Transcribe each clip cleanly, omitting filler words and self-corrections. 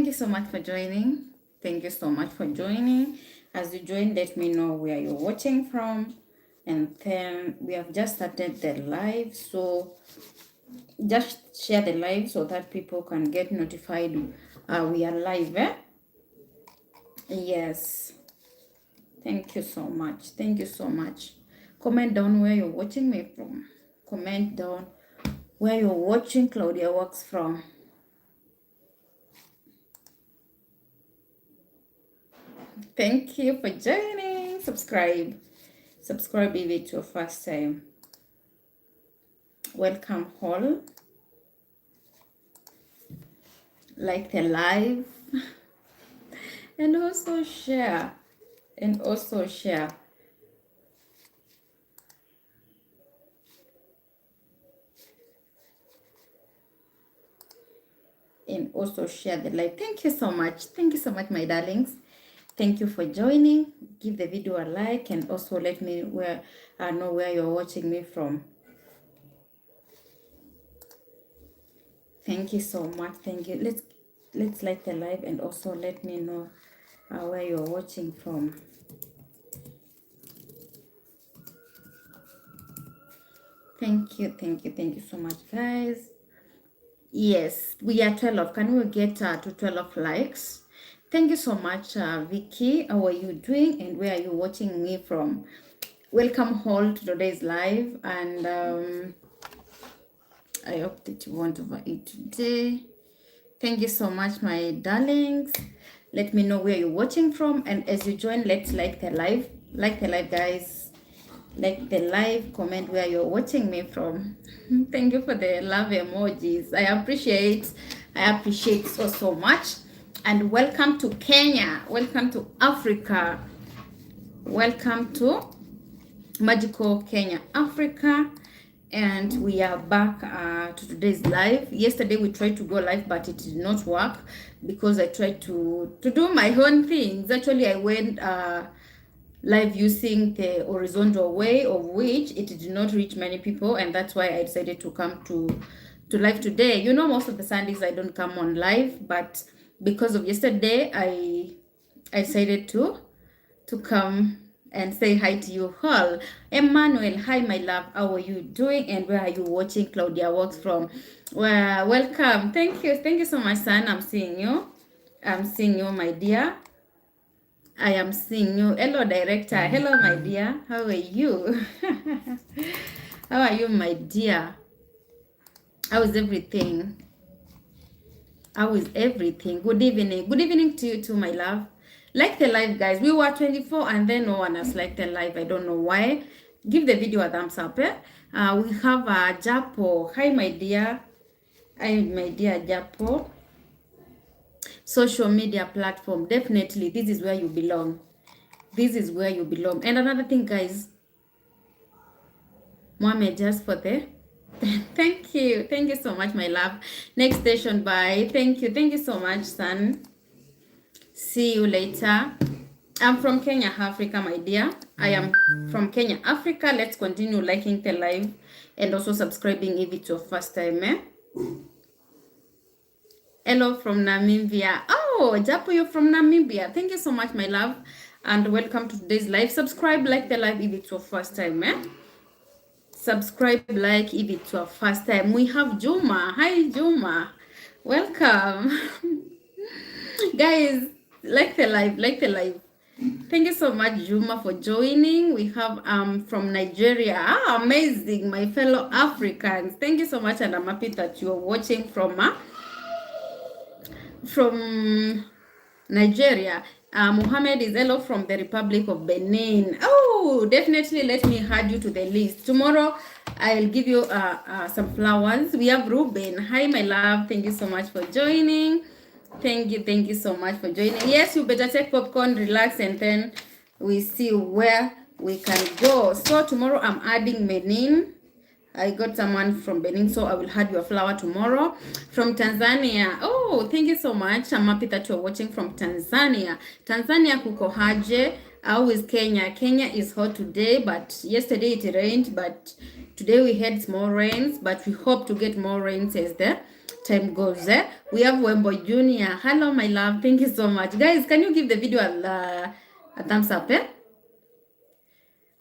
Thank you so much for joining. Thank you so much for joining. As you join, let me know where you're watching from. And then we have just started the live. So just share the live so that people can get notified we are live. Yes. Thank you so much. Thank you so much. Comment down where you're watching me from. Comment down where you're watching Claudia Works from. Thank you for joining. Subscribe if it's your first time. Welcome all. Like the live and also share. And also share the live. Thank you so much. Thank you so much, my darlings. Thank you for joining. Give the video a like and also let me know where you're watching me from. Thank you so much. Thank you. Let's like the live and also let me know where you're watching from. Thank you so much, guys. Yes, we are 12. Can we get to 12 likes? Thank you so much, Vicky. How are you doing and where are you watching me from? Welcome all to today's live, and I hope that you won't overeat today. Thank you so much, my darlings. Let me know where you're watching from, and as you join, let's like the live. Like the live, guys. Like the live, comment where you're watching me from. Thank you for the love emojis. I appreciate so much. And welcome to Kenya. Welcome to Africa. Welcome to magical Kenya, Africa. And we are back to today's live. Yesterday we tried to go live, but it did not work because I tried to do my own things. Actually, I went live using the horizontal way, of which it did not reach many people, and that's why I decided to come to live today. You know, most of the Sundays I don't come on live, but because of yesterday, I decided to come and say hi to you all. Emmanuel, hi my love, how are you doing and where are you watching Claudia Works from? Well, welcome. Thank you so much, son. I'm seeing you, my dear. I am seeing you. Hello, director. Hello, my dear. How are you? How are you, my dear? How is everything? Good evening. Good evening to you too, my love. Like the live, guys. We were 24 and then no one has liked the live. I don't know why. Give the video a thumbs up. We have Japo. Hi, my dear. Hi, my dear Japo. Social media platform, definitely this is where you belong. And another thing, guys, Mohammed, just for the thank you so much, my love. Next station, bye. Thank you so much, son. See you later. I'm from Kenya, Africa, my dear. I am from Kenya, Africa. Let's continue liking the live and also subscribing if it's your first time. Hello from Namibia. Oh, Japo, you're from Namibia. Thank you so much, my love. And welcome to today's live. Subscribe, like the live if it's your first time. Subscribe, like if it's your first time. We have Juma. Hi, Juma. Welcome. Guys, like the live. Thank you so much, Juma, for joining. We have from Nigeria. Amazing, my fellow Africans. Thank you so much, and I'm happy that you're watching from Nigeria. Mohammed is hello from the Republic of Benin. Oh, definitely let me add you to the list. Tomorrow, I'll give you some flowers. We have Ruben. Hi, my love. Thank you so much for joining. Thank you so much for joining. Yes, you better take popcorn, relax, and then we see where we can go. So tomorrow, I'm adding Benin. I got someone from Benin, so I will add your flower tomorrow. From Tanzania. Oh, thank you so much. I'm happy that you're watching from Tanzania. Tanzania kuko haje. How is Kenya? Kenya is hot today, but yesterday it rained, but Today we had small rains, but we hope to get more rains as the time goes. We have Wembo Junior. Hello, my love. Thank you so much. Guys, can you give the video a thumbs up?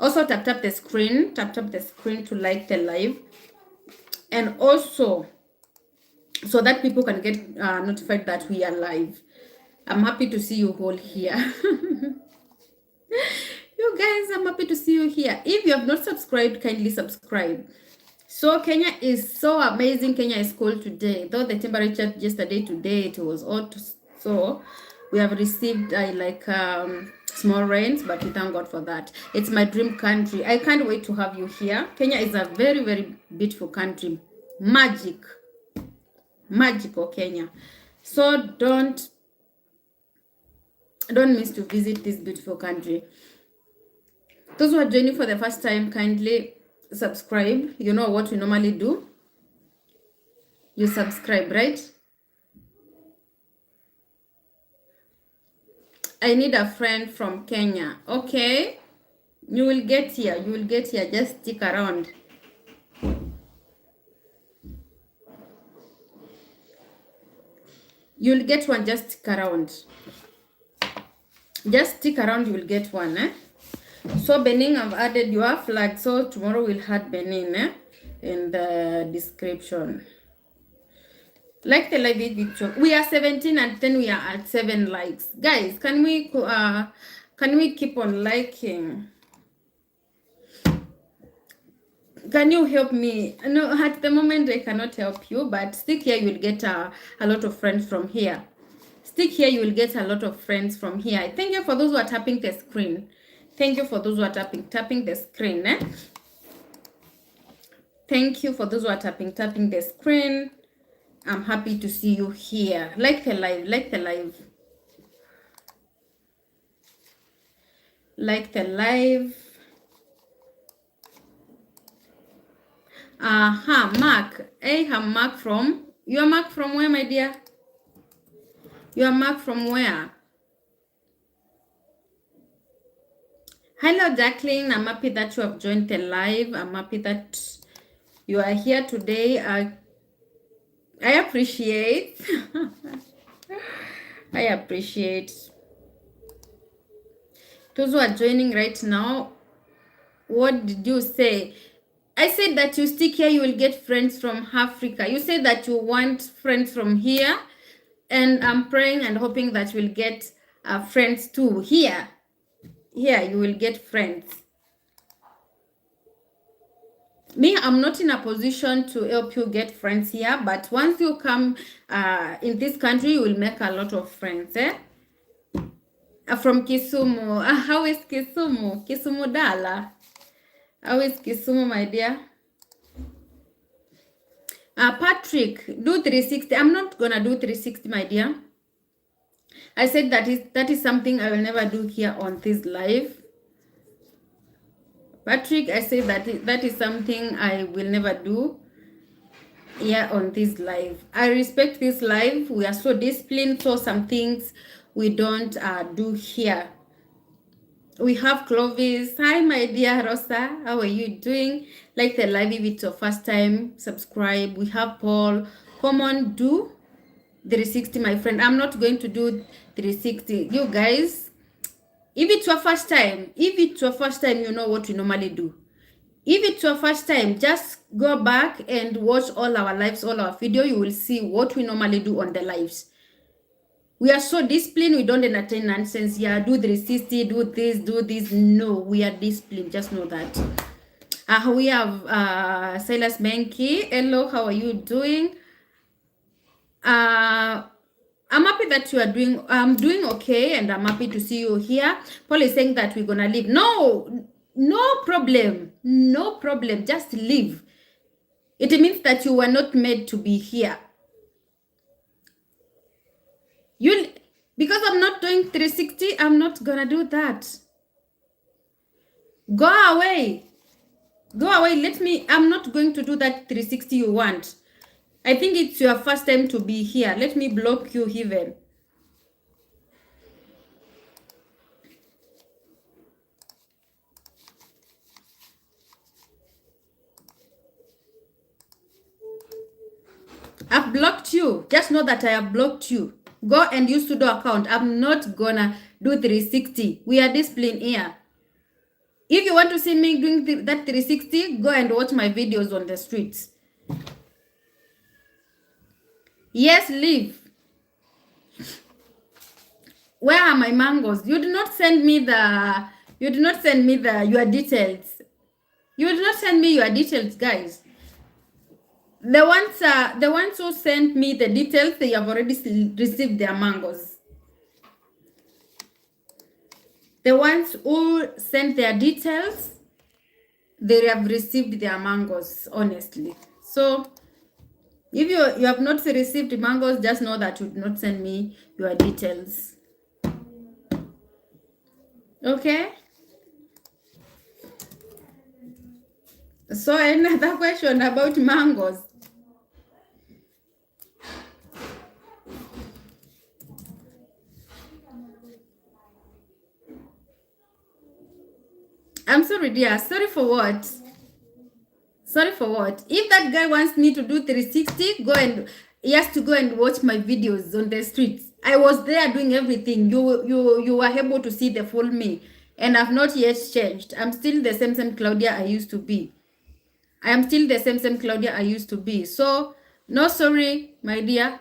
Also, tap the screen. Tap the screen to like the live. And also, so that people can get notified that we are live. I'm happy to see you all here. You guys, I'm happy to see you here. If you have not subscribed, kindly subscribe. So Kenya is so amazing. Kenya is cold today. Though the temperature yesterday, today, it was hot. So we have received small rains, but we thank God for that. It's my dream country. I can't wait to have you here. Kenya is a very, very beautiful country. Magical Kenya. So don't miss to visit this beautiful country. Those who are joining for the first time, kindly subscribe. You know what we normally do. You subscribe, right? I need a friend from Kenya. Okay. You will get here. You will get here. Just stick around. You'll get one. Just stick around. Just stick around. You will get one. So Benin, I've added your flag. So tomorrow we'll add Benin in the description. Like the live video. We are 17 and then we are at 7 likes. Guys, can we keep on liking? Can you help me? No, at the moment I cannot help you, but stick here, you will get a lot of friends from here. Stick here, you will get a lot of friends from here. Thank you for those who are tapping the screen. Thank you for those who are tapping the screen. Thank you for those who are tapping the screen. I'm happy to see you here. Like the live. Like the live. Mark. Hey, I'm Mark from. You're Mark from where, my dear? You're Mark from where? Hello, Jacqueline. I'm happy that you have joined the live. I'm happy that you are here today. I appreciate. I appreciate those who are joining right now. What did you say? I said that you stick here, you will get friends from Africa. You said that you want friends from here. And I'm praying and hoping that you'll get friends too. Here, you will get friends. Me, I'm not in a position to help you get friends here, but once you come in this country, you will make a lot of friends. From Kisumu. How is Kisumu? Kisumu Dala. How is Kisumu, my dear? Patrick, do 360. I'm not gonna do 360, my dear. I said that is something I will never do here on this live. Patrick, I said that is something I will never do here on this live. I respect this live. We are so disciplined, so some things we don't do here. We have Clovis. Hi, my dear Rosa. How are you doing? Like the live, if it's your first time, subscribe. We have Paul. Come on, do 360, my friend. I'm not going to do 360. You guys, if it's your first time, you know what we normally do. If it's your first time, just go back and watch all our lives, all our video. You will see what we normally do on the lives. We are so disciplined. We don't entertain nonsense. Yeah, do 360, do this. No, we are disciplined. Just know that. We have Silas Menki. Hello, how are you doing? I'm happy that you are doing. I'm doing okay, and I'm happy to see you here. Paul is saying that we're gonna leave. No problem. No problem. Just leave. It means that you were not made to be here. Because I'm not doing 360, I'm not gonna do that. Go away. I'm not going to do that 360 you want. I think it's your first time to be here. Let me block you even. I've blocked you. Just know that I have blocked you. Go and use sudo account. I'm not gonna do 360. We are disciplined here. If you want to see me doing that 360, go and watch my videos on the streets. Yes, leave. Where are my mangoes? You did not send me the. You did not send me your details. You did not send me your details, guys. The ones who sent me the details, they have already received their mangoes. The ones who sent their details, they have received their mangoes, honestly. So if you have not received mangoes, just know that you did not send me your details. Okay? So another question about mangoes. I'm sorry, dear. Sorry for what? Sorry for what? If that guy wants me to do 360, he has to go and watch my videos on the streets. I was there doing everything. You were able to see the full me. And I've not yet changed. I'm still the same Claudia I used to be. I am still the same Claudia I used to be. So, no sorry, my dear.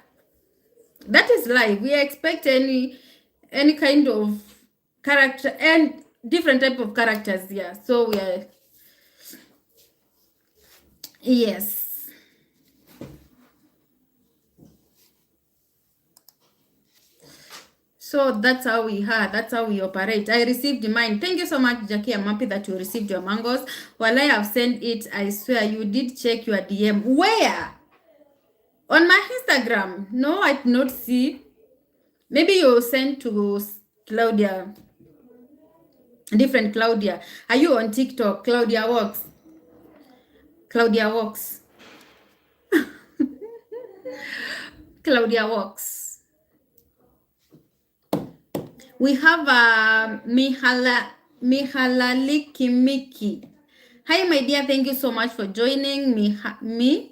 That is life. We expect any kind of character and different type of characters here. So we are, yes. So that's how we are. That's how we operate. I received mine. Thank you so much, Jackie. I'm happy that you received your mangoes. While I have sent it, I swear you did check your DM. Where? On my Instagram. No, I did not see. Maybe you sent to Claudia. Different Claudia. Are you on TikTok? Claudia Walks. Claudia Walks. Claudia Walks. We have Mihalaliki. Hi, my dear. Thank you so much for joining me. Hey,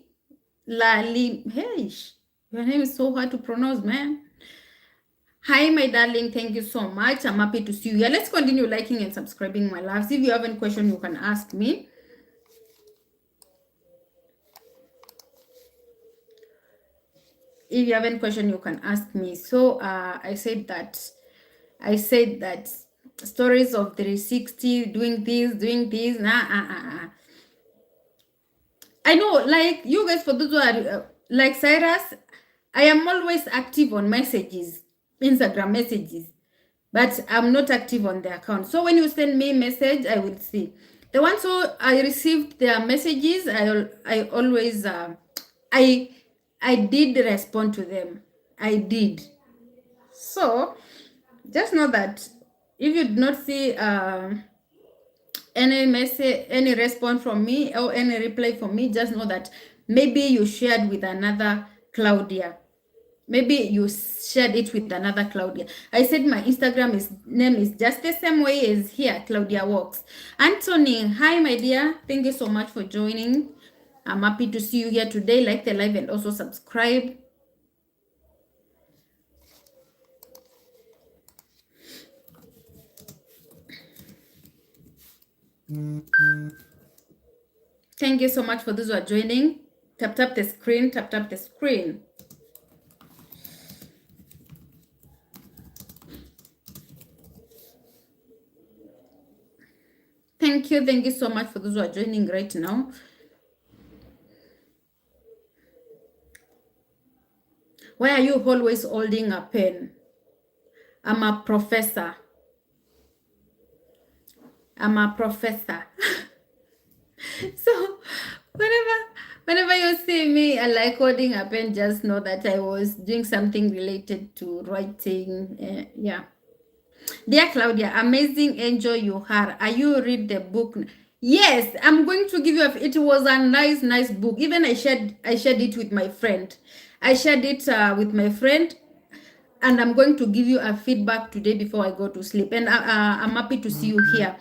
your name is so hard to pronounce, man. Hi, my darling. Thank you so much. I'm happy to see you here. Let's continue liking and subscribing, my loves. If you have any question, you can ask me. If you have any question, you can ask me. So I said that stories of 360, doing this. I know, like you guys, for those who are like Cyrus, I am always active on messages, Instagram messages, but I'm not active on the account. So when you send me a message, I will see. The ones who I received their messages, I always I did respond to them. I did. So just know that if you did not see any message, any response from me or any reply from me, just know that maybe you shared with another Claudia. Maybe you shared it with another Claudia. I said my Instagram name is just the same way as here, Claudia Walks. Anthony, hi my dear. Thank you so much for joining. I'm happy to see you here today. Like the live and also subscribe. Thank you so much for those who are joining. Tap the screen, tap the screen. Thank you so much for those who are joining right now. Why are you always holding a pen? I'm a professor. I'm a professor. So whenever you see me, I like holding a pen, just know that I was doing something related to writing. Yeah. Dear Claudia, amazing angel you are. Are you read the book? Yes, I'm going to give you it was a nice book. Even I shared it with my friend. I shared it with my friend, and I'm going to give you a feedback today before I go to sleep. And I'm happy to see you here.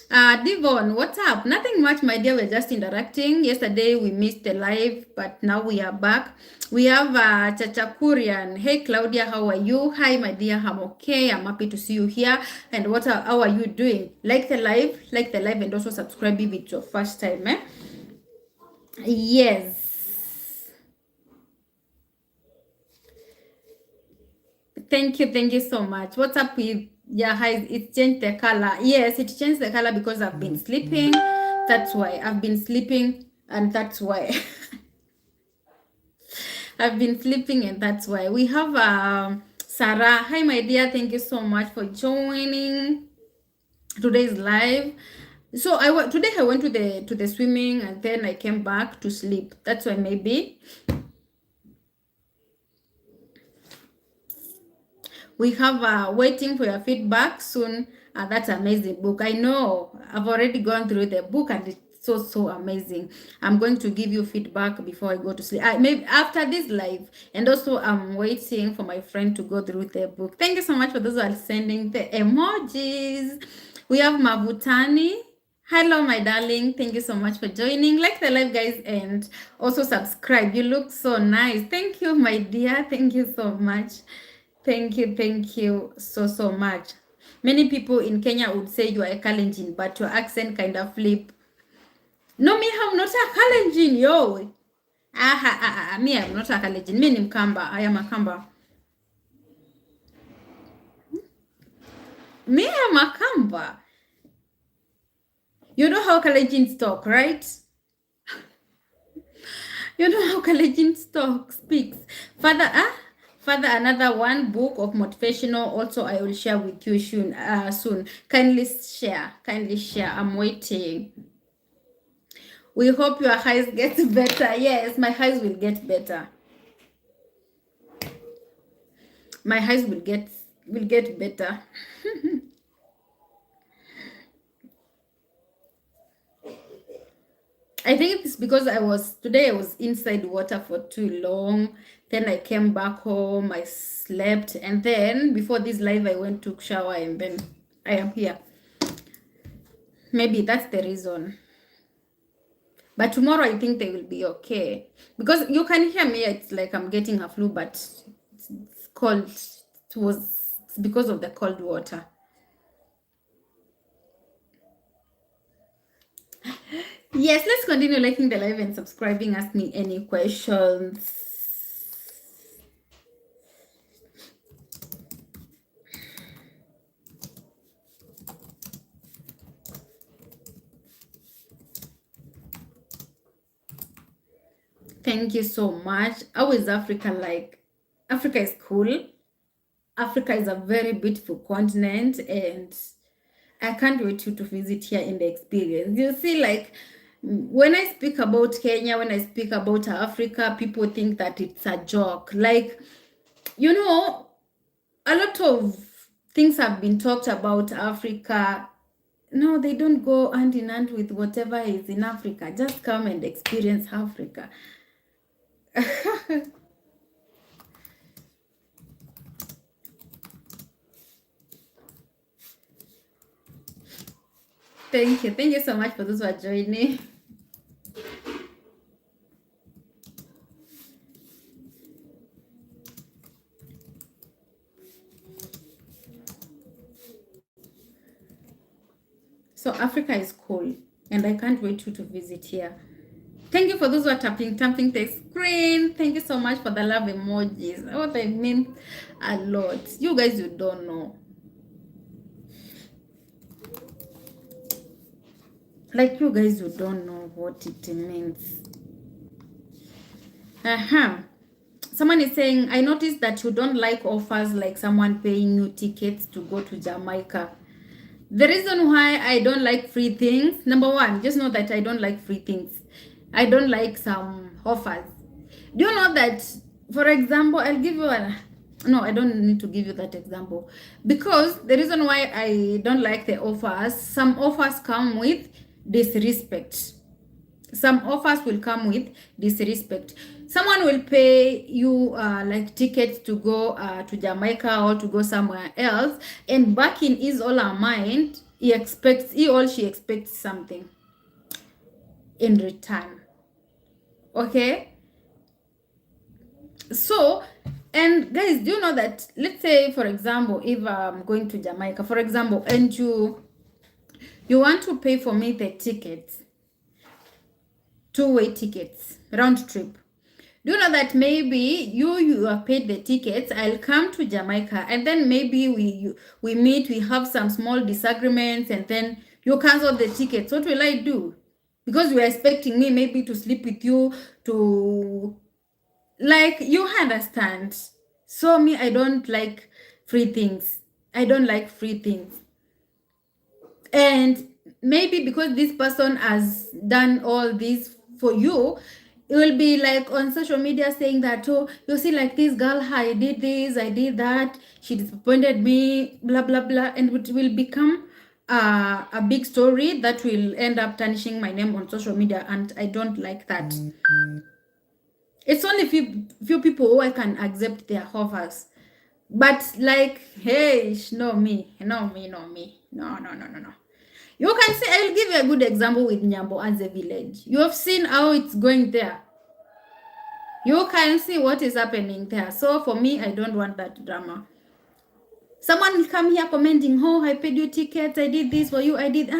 Devon, what's up? Nothing much, my dear. We're just interacting. Yesterday we missed the live, but now we are back. We have Chacha Kurian. Hey, Claudia, how are you? Hi, my dear. I'm okay. I'm happy to see you here. And how are you doing? Like the live, and also subscribe if it's your first time. Yes. Thank you so much. What's up with yeah, hi, it changed the color. Yes, it changed the color because I've been sleeping. That's why I've been sleeping, and that's why I've been sleeping, and that's why we have Sarah. Hi, my dear. Thank you so much for joining today's live. So today I went to the swimming, and then I came back to sleep. That's why maybe we have waiting for your feedback soon. That's amazing book. I know I've already gone through the book, and it's so amazing. I'm going to give you feedback before I go to sleep. Maybe after this live, and also I'm waiting for my friend to go through the book. Thank you so much for those who are sending the emojis. We have Mavutani. Hello, my darling. Thank you so much for joining. Like the live, guys, and also subscribe. You look so nice. Thank you, my dear. Thank you so much. Thank you so much. Many people in Kenya would say you are a Kalenjin, but your accent kind of flip. No, me, I'm not a Kalenjin, yo. Me, I'm not a Kalenjin. Me, ni Mkamba. I am a Kamba. Me, I'm a Kamba. You know how Kalenjins talk, right? You know how Kalenjins talk, speaks. Father, another one book of motivational. Also, I will share with you soon. Kindly share. I'm waiting. We hope your eyes get better. Yes, my eyes will get better. My eyes will get better. I think it's because I was inside water for too long. Then I came back home, I slept, and then before this live I went to shower, and then I am here. Maybe that's the reason. But tomorrow I think they will be okay. Because you can hear me, it's like I'm getting a flu, but it's cold. It's because of the cold water. Yes, let's continue liking the live and subscribing. Ask me any questions. Thank you so much. How is Africa like? Africa is cool. Africa is a very beautiful continent, and I can't wait you to visit here in the experience. You see, like when I speak about Kenya, when I speak about Africa, people think that it's a joke. Like, you know, a lot of things have been talked about Africa. No, they don't go hand in hand with whatever is in Africa. Just come and experience Africa. Thank you so much for those who are joining. So Africa is cool, and I can't wait you to visit here. Thank you for those who are tapping the screen. Thank you so much for the love emojis. What I mean a lot. You guys, you don't know. Like, you guys, you don't know what it means. Someone is saying, I noticed that you don't like offers like someone paying you tickets to go to Jamaica. The reason why I don't like free things, number one, just know that I don't like free things. I don't like some offers. Do you know that, for example, I'll give you no, I don't need to give you that example. Because the reason why I don't like the offers, some offers come with disrespect. Some offers will come with disrespect. Someone will pay you like tickets to go to Jamaica or to go somewhere else, and back in his or her mind, she expects something in return. Okay? So, and guys, do you know that, let's say, for example, if I'm going to Jamaica, for example, and you want to pay for me the tickets, two-way tickets, round trip. Do you know that maybe you have paid the tickets, I'll come to Jamaica, and then maybe we meet, we have some small disagreements, and then you cancel the tickets. What will I do? Because you are expecting me maybe to sleep with you, to, like, you understand. So me, I don't like free things. I don't like free things. And maybe because this person has done all this for you, it will be like on social media saying that, oh, you see, like, this girl, I did this, I did that, she disappointed me, blah blah blah, and it will become a big story that will end up tarnishing my name on social media, and I don't like that. It's only few people who I can accept their offers. But like, hey, no me, no me, no me. No, no, no, no, no. You can see, I'll give you a good example with Nyambo as a village. You have seen how it's going there. You can see what is happening there. So for me, I don't want that drama. Someone will come here commenting, oh, I paid you tickets, I did this for you, I did,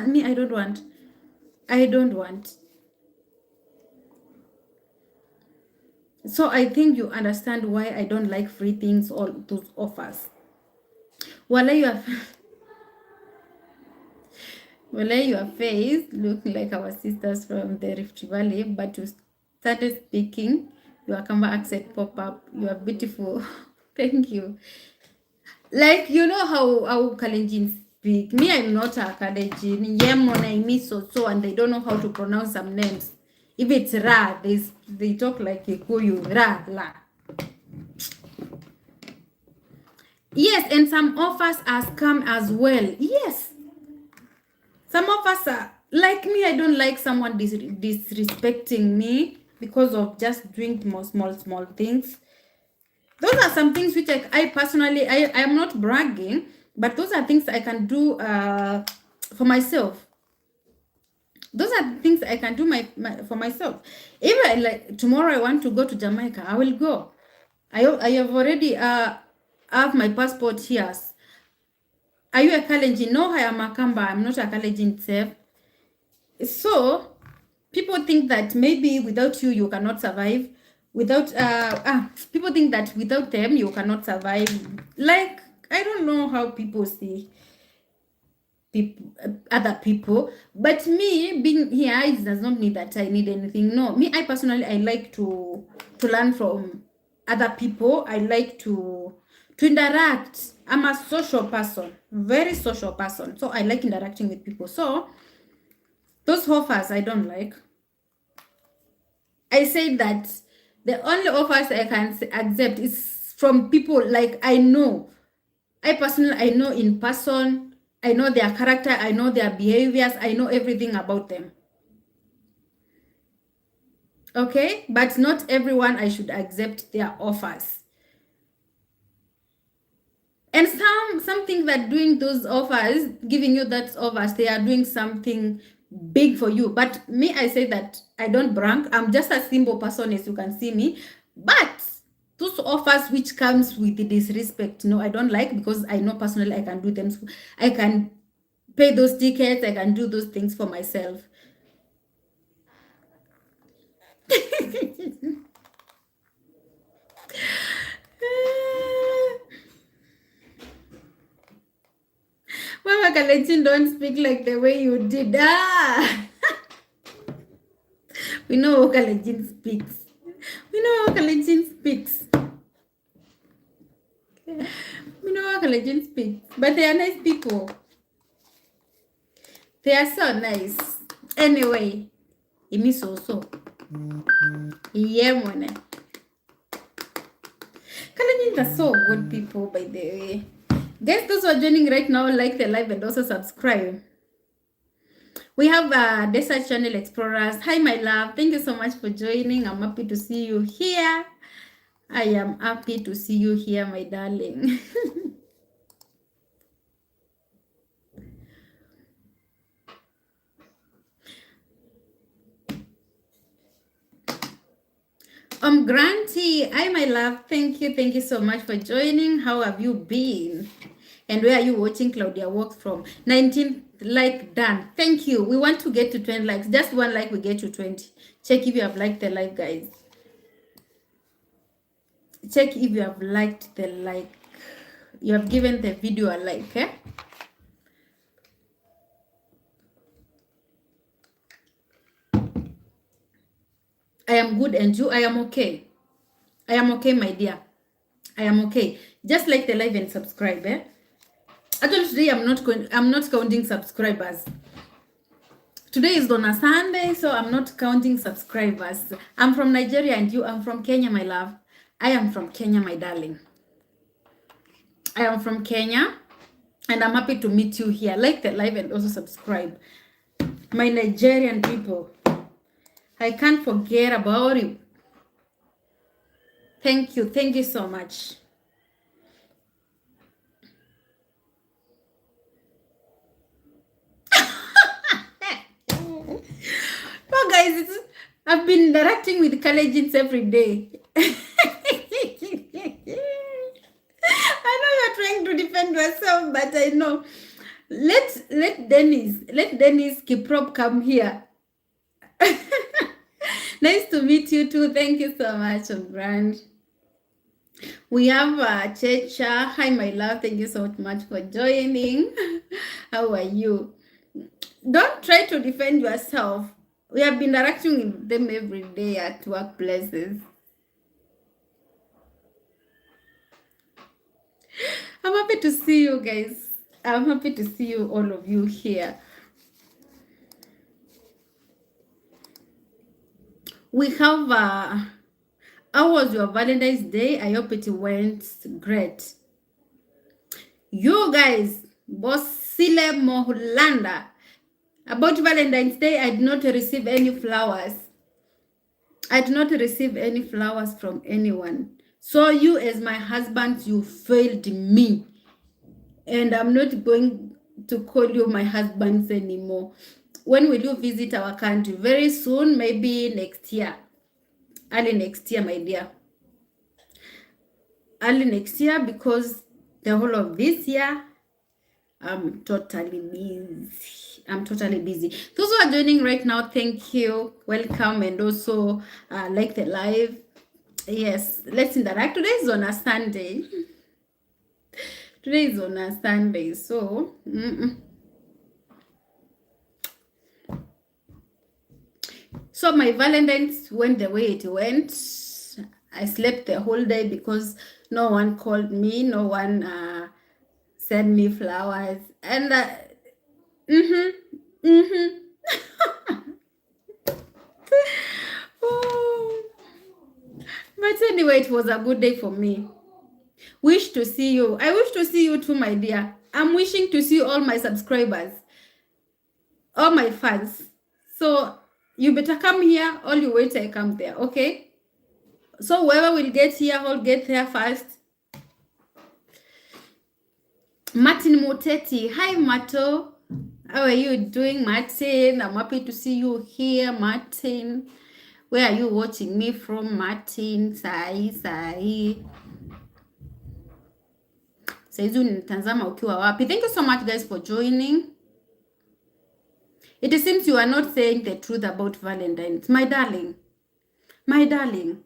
me, I don't want. I don't want. So I think you understand why I don't like free things or those offers. Wala your face look like our sisters from the Rift Valley, but you started speaking. Your Kamba accent pop up. You are beautiful. Thank you. Like, you know how Kalenjin speak. Me, I'm not a Kalenjin. Yemona, I miss so, and they don't know how to pronounce some names. If it's Ra, they talk like Kikuyu. Ra, La. Yes, and some offers has come as well. Yes. Some of us are like me. I don't like someone disrespecting me because of just doing small things. Those are some things which I personally, I am not bragging, but those are things I can do for myself. Those are things I can do for myself. If I, like, tomorrow I want to go to Jamaica, I will go. I have already have my passport here. Are you a Kalenjin? No, I am a Kamba. I'm not a Kalenjin itself. So people think that maybe without you cannot survive. Without people think that without them you cannot survive. Like, I don't know how people see people, other people, but me being here, it does not mean that I need anything. No, me, I personally, I like to learn from other people. I like to interact. I'm a social person, very social person, so I like interacting with people. So those offers I don't like. I say that the only offers I can accept is from people like I know. I personally, I know in person. I know their character. I know their behaviors. I know everything about them. Okay? But not everyone I should accept their offers. And some think that doing those offers, giving you that offers, they are doing something big for you. But me, I say that I don't brag. I'm just a simple person, as you can see me. But those offers which comes with the disrespect, no, I don't like, because I know personally I can do them. I can pay those tickets. I can do those things for myself. Mama Kalenjin, don't speak like the way you did. We know how Kalenjin speaks. We know how Kalenjin speaks. We know how Kalenjin speaks. But they are nice people. They are so nice. Anyway, Imi so. Yeah, money. Kalenjins are so good people, by the way. Guys, those who are joining right now, like the live and also subscribe. We have Desert Channel Explorers. Hi, my love. Thank you so much for joining. I'm happy to see you here. I am happy to see you here, my darling. Granty, hi my love. Thank you so much for joining. How have you been? And where are you watching Claudia Walks from? 19 like done. Thank you. We want to get to 20 likes. Just one like we get to 20. Check if you have liked the like, guys. Check if you have liked the like. You have given the video a like, eh? I am good, and you? I am okay. I am okay, my dear. I am okay. Just like the live and subscribe, eh? Actually, today I'm not counting subscribers. Today is on a Sunday, so I'm not counting subscribers. I'm from Nigeria, and you? I'm from Kenya, my love. I am from Kenya, my darling. I am from Kenya, and I'm happy to meet you here. Like the live and also subscribe. My Nigerian people, I can't forget about you. Thank you so much. Oh, guys, I've been interacting with collegians every day. I know you're trying to defend yourself, but I know. Let Dennis Kiprop come here. Nice to meet you too. Thank you so much, Brand. We have Checha. Hi, my love. Thank you so much for joining. How are you? Don't try to defend yourself. We have been interacting with them every day at workplaces. I'm happy to see you guys. I'm happy to see you, all of you here. We have, how was your Valentine's Day? I hope it went great. You guys, Bosile Mohulanda. About Valentine's Day, I did not receive any flowers. I did not receive any flowers from anyone. So you, as my husband, you failed me. And I'm not going to call you my husbands anymore. When will you visit our country? Very soon, maybe next year. Early next year, my dear. Early next year, because the whole of this year, I'm totally busy. Those who are joining right now, thank you. Welcome, and also like the live. Yes, let's interact. Today is on a Sunday. Today is on a Sunday, so so my Valentine's went the way it went. I slept the whole day because no one called me, no one sent me flowers, and oh. But anyway, it was a good day for me. Wish to see you. I wish to see you too, my dear. I'm wishing to see all my subscribers, all my fans. So you better come here. All you wait, I come there, okay? So whoever will get here, I'll get there first. Martin Muteti. Hi, Mato. How are you doing, Martin? I'm happy to see you here, Martin. Where are you watching me from, Martin? Saizi unitazama ukiwa wapi? Thank you so much, guys, for joining. It seems you are not saying the truth about Valentine's. My darling. My darling.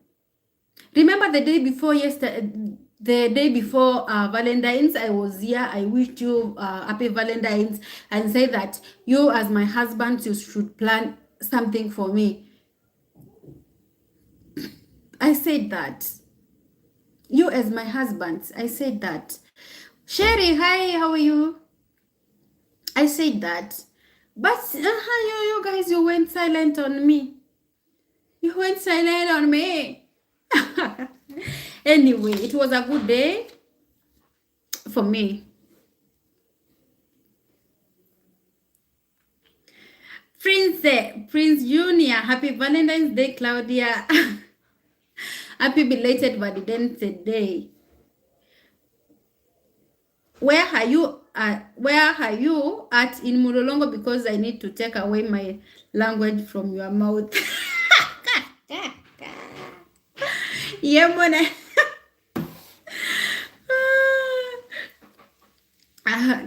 Remember the day before yesterday, the day before Valentine's, I was here. I wished you happy Valentine's and say that you, as my husband, you should plan something for me. I said that. You, as my husband, I said that. Sherry, hi, how are you? I said that. But you guys, you went silent on me. You went silent on me. Anyway, it was a good day for me. Prince Junior, happy Valentine's Day, Claudia. Happy belated Valentine's Day. Where are you at in Mulolongo? Because I need to take away my language from your mouth. Yeah, mona.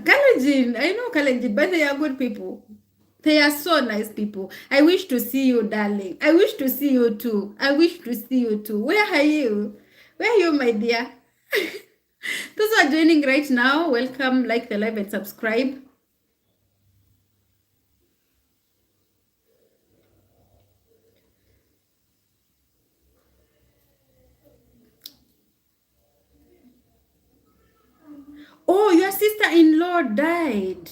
Kalenjin, I know Kalenjin, but they are good people. They are so nice people. I wish to see you, darling. I wish to see you too. I wish to see you too. Where are you? Where are you, my dear? Those who are joining right now, welcome, like the live and subscribe. Oh, your sister-in-law died.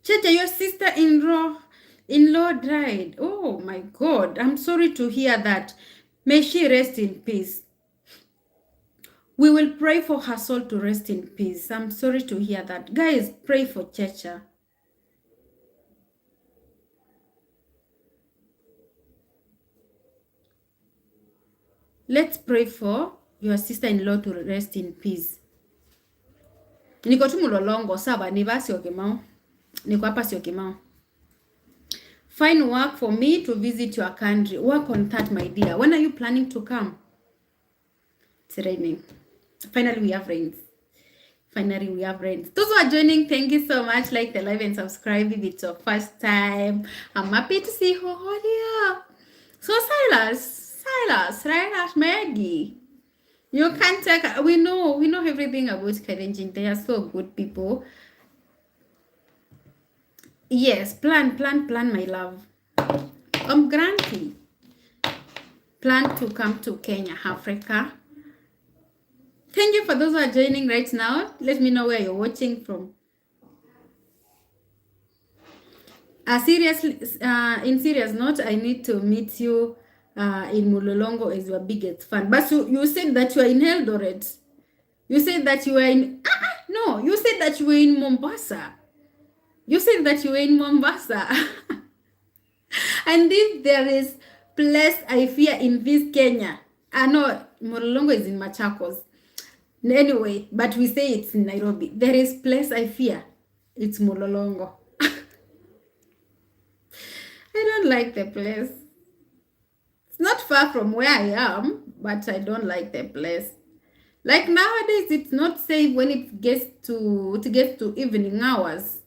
Checha, your sister-in-law died. Oh my God. I'm sorry to hear that. May she rest in peace. We will pray for her soul to rest in peace. I'm sorry to hear that. Guys, pray for Checha. Let's pray for your sister-in-law to rest in peace. Niko tu Mulolongo, sawa, ni basi Okimau. Niko hapa Syokimau. Find work for me to visit your country. Work on that, my dear. When are you planning to come? It's raining. Finally, we have rains. Finally, we have rains. Those who are joining, thank you so much. Like the live and subscribe if it's your first time. I'm happy to see Claudia. So Silas, Maggie. You can't take. We know everything about Kalenjin. They are so good people. Yes, plan, my love. Granty. Plan to come to Kenya, Africa. Thank you for those who are joining right now. Let me know where you're watching from. Seriously, in serious note, I need to meet you in Mulolongo as your biggest fan. But you said that you are in Eldoret. You said that you were in... no, you said that you were in Mombasa. You said that you were in Mombasa. And if there is place I fear in this Kenya, no, Mulolongo is in Machakos. Anyway, but we say it's in Nairobi. There is place I fear. It's Mulolongo. I don't like the place. It's not far from where I am, but I don't like the place. Like nowadays, it's not safe when it gets to evening hours.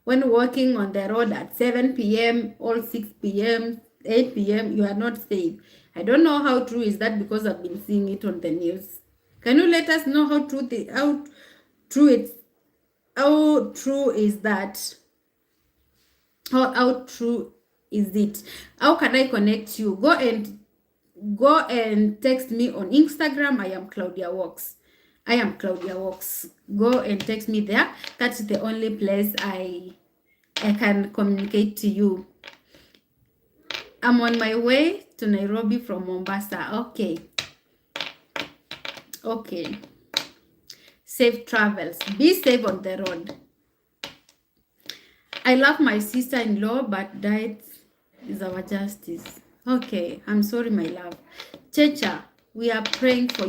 When walking on the road at 7 p.m. or 6 p.m., 8 p.m., you are not safe. I don't know how true is that because I've been seeing it on the news. Can you let us know how true is that? How true is it? How can I connect you? Go and text me on Instagram. I am Claudia Walks. Go and text me there. That's the only place I can communicate to you. I'm on my way to Nairobi from Mombasa. Okay. Safe travels. Be safe on the road. I love my sister-in-law, but died is our justice. Okay, I'm sorry, my love. Checha, we are praying for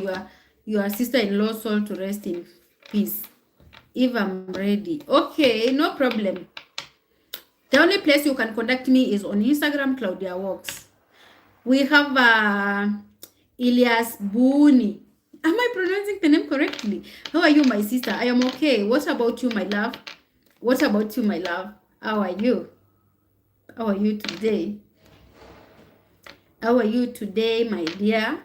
your sister-in-law's soul to rest in peace. If I'm ready. Okay, no problem. The only place you can contact me is on Instagram, Claudia Walks. We have Elias Buni. Am I pronouncing the name correctly? How are you, my sister? I am okay. What about you, my love? How are you? How are you today? How are you today, my dear?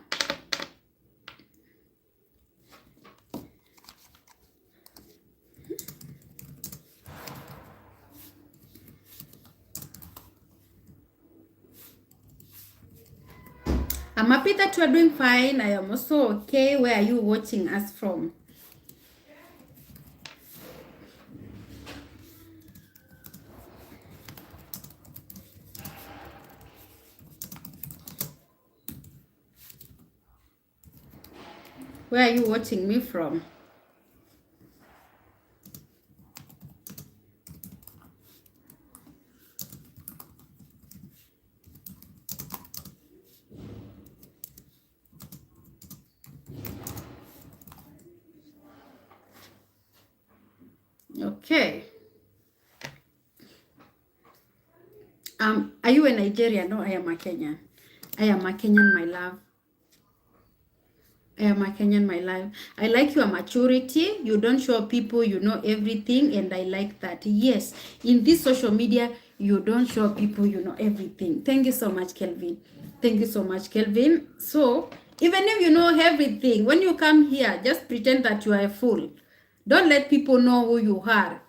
I'm happy that you are doing fine. I am also okay. Where are you watching us from? Where are you watching me from? Okay. Are you a Nigerian? No, I am a Kenyan. I am a Kenyan, my love. I am a Kenyan, my life. I like your maturity. You don't show people you know everything, and I like that. Yes, in this social media, you don't show people you know everything. Thank you so much, Kelvin. Thank you so much, Kelvin. So, even if you know everything, when you come here, just pretend that you are a fool. Don't let people know who you are.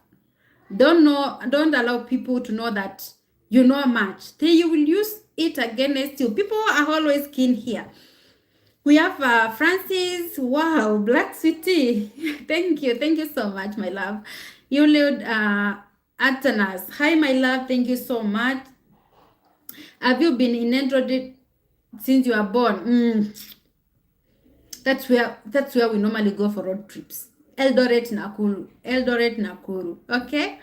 Don't allow people to know that you know much. Then you will use it against you. People are always keen here. We have Francis. Wow, Black Sweetie. Thank you so much, my love. You lead Atanas. Hi, my love. Thank you so much. Have you been in Android since you are born? That's where we normally go for road trips. Eldoret, Nakuru. Eldoret, Nakuru. Okay.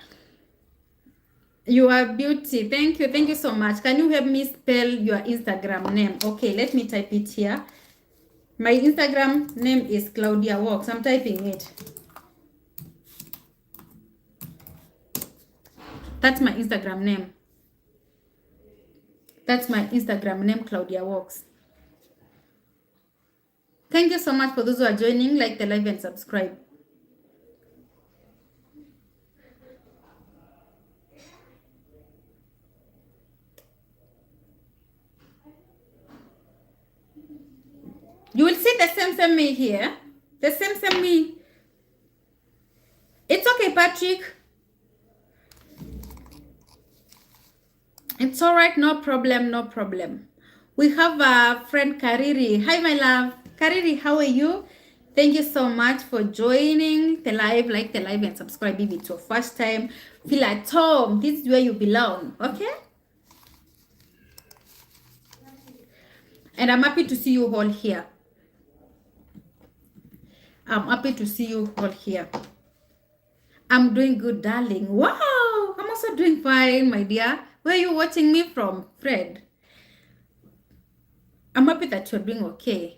You are beauty. Thank you so much. Can you help me spell your Instagram name? Okay, let me type it here. My Instagram name is Claudia Walks. I'm typing it. That's my Instagram name. That's my Instagram name, Claudia Walks. Thank you so much for those who are joining. Like the live and subscribe. You will see the same me here. The same me. It's okay, Patrick. It's all right. No problem. No problem. We have a friend, Kariri. Hi, my love. Kariri, how are you? Thank you so much for joining the live. Like the live and subscribe if it's your first time. Feel at home. This is where you belong. Okay? And I'm happy to see you all here. I'm happy to see you all here. I'm doing good, darling. Wow! I'm also doing fine, my dear. Where are you watching me from, Fred? I'm happy that you're doing okay.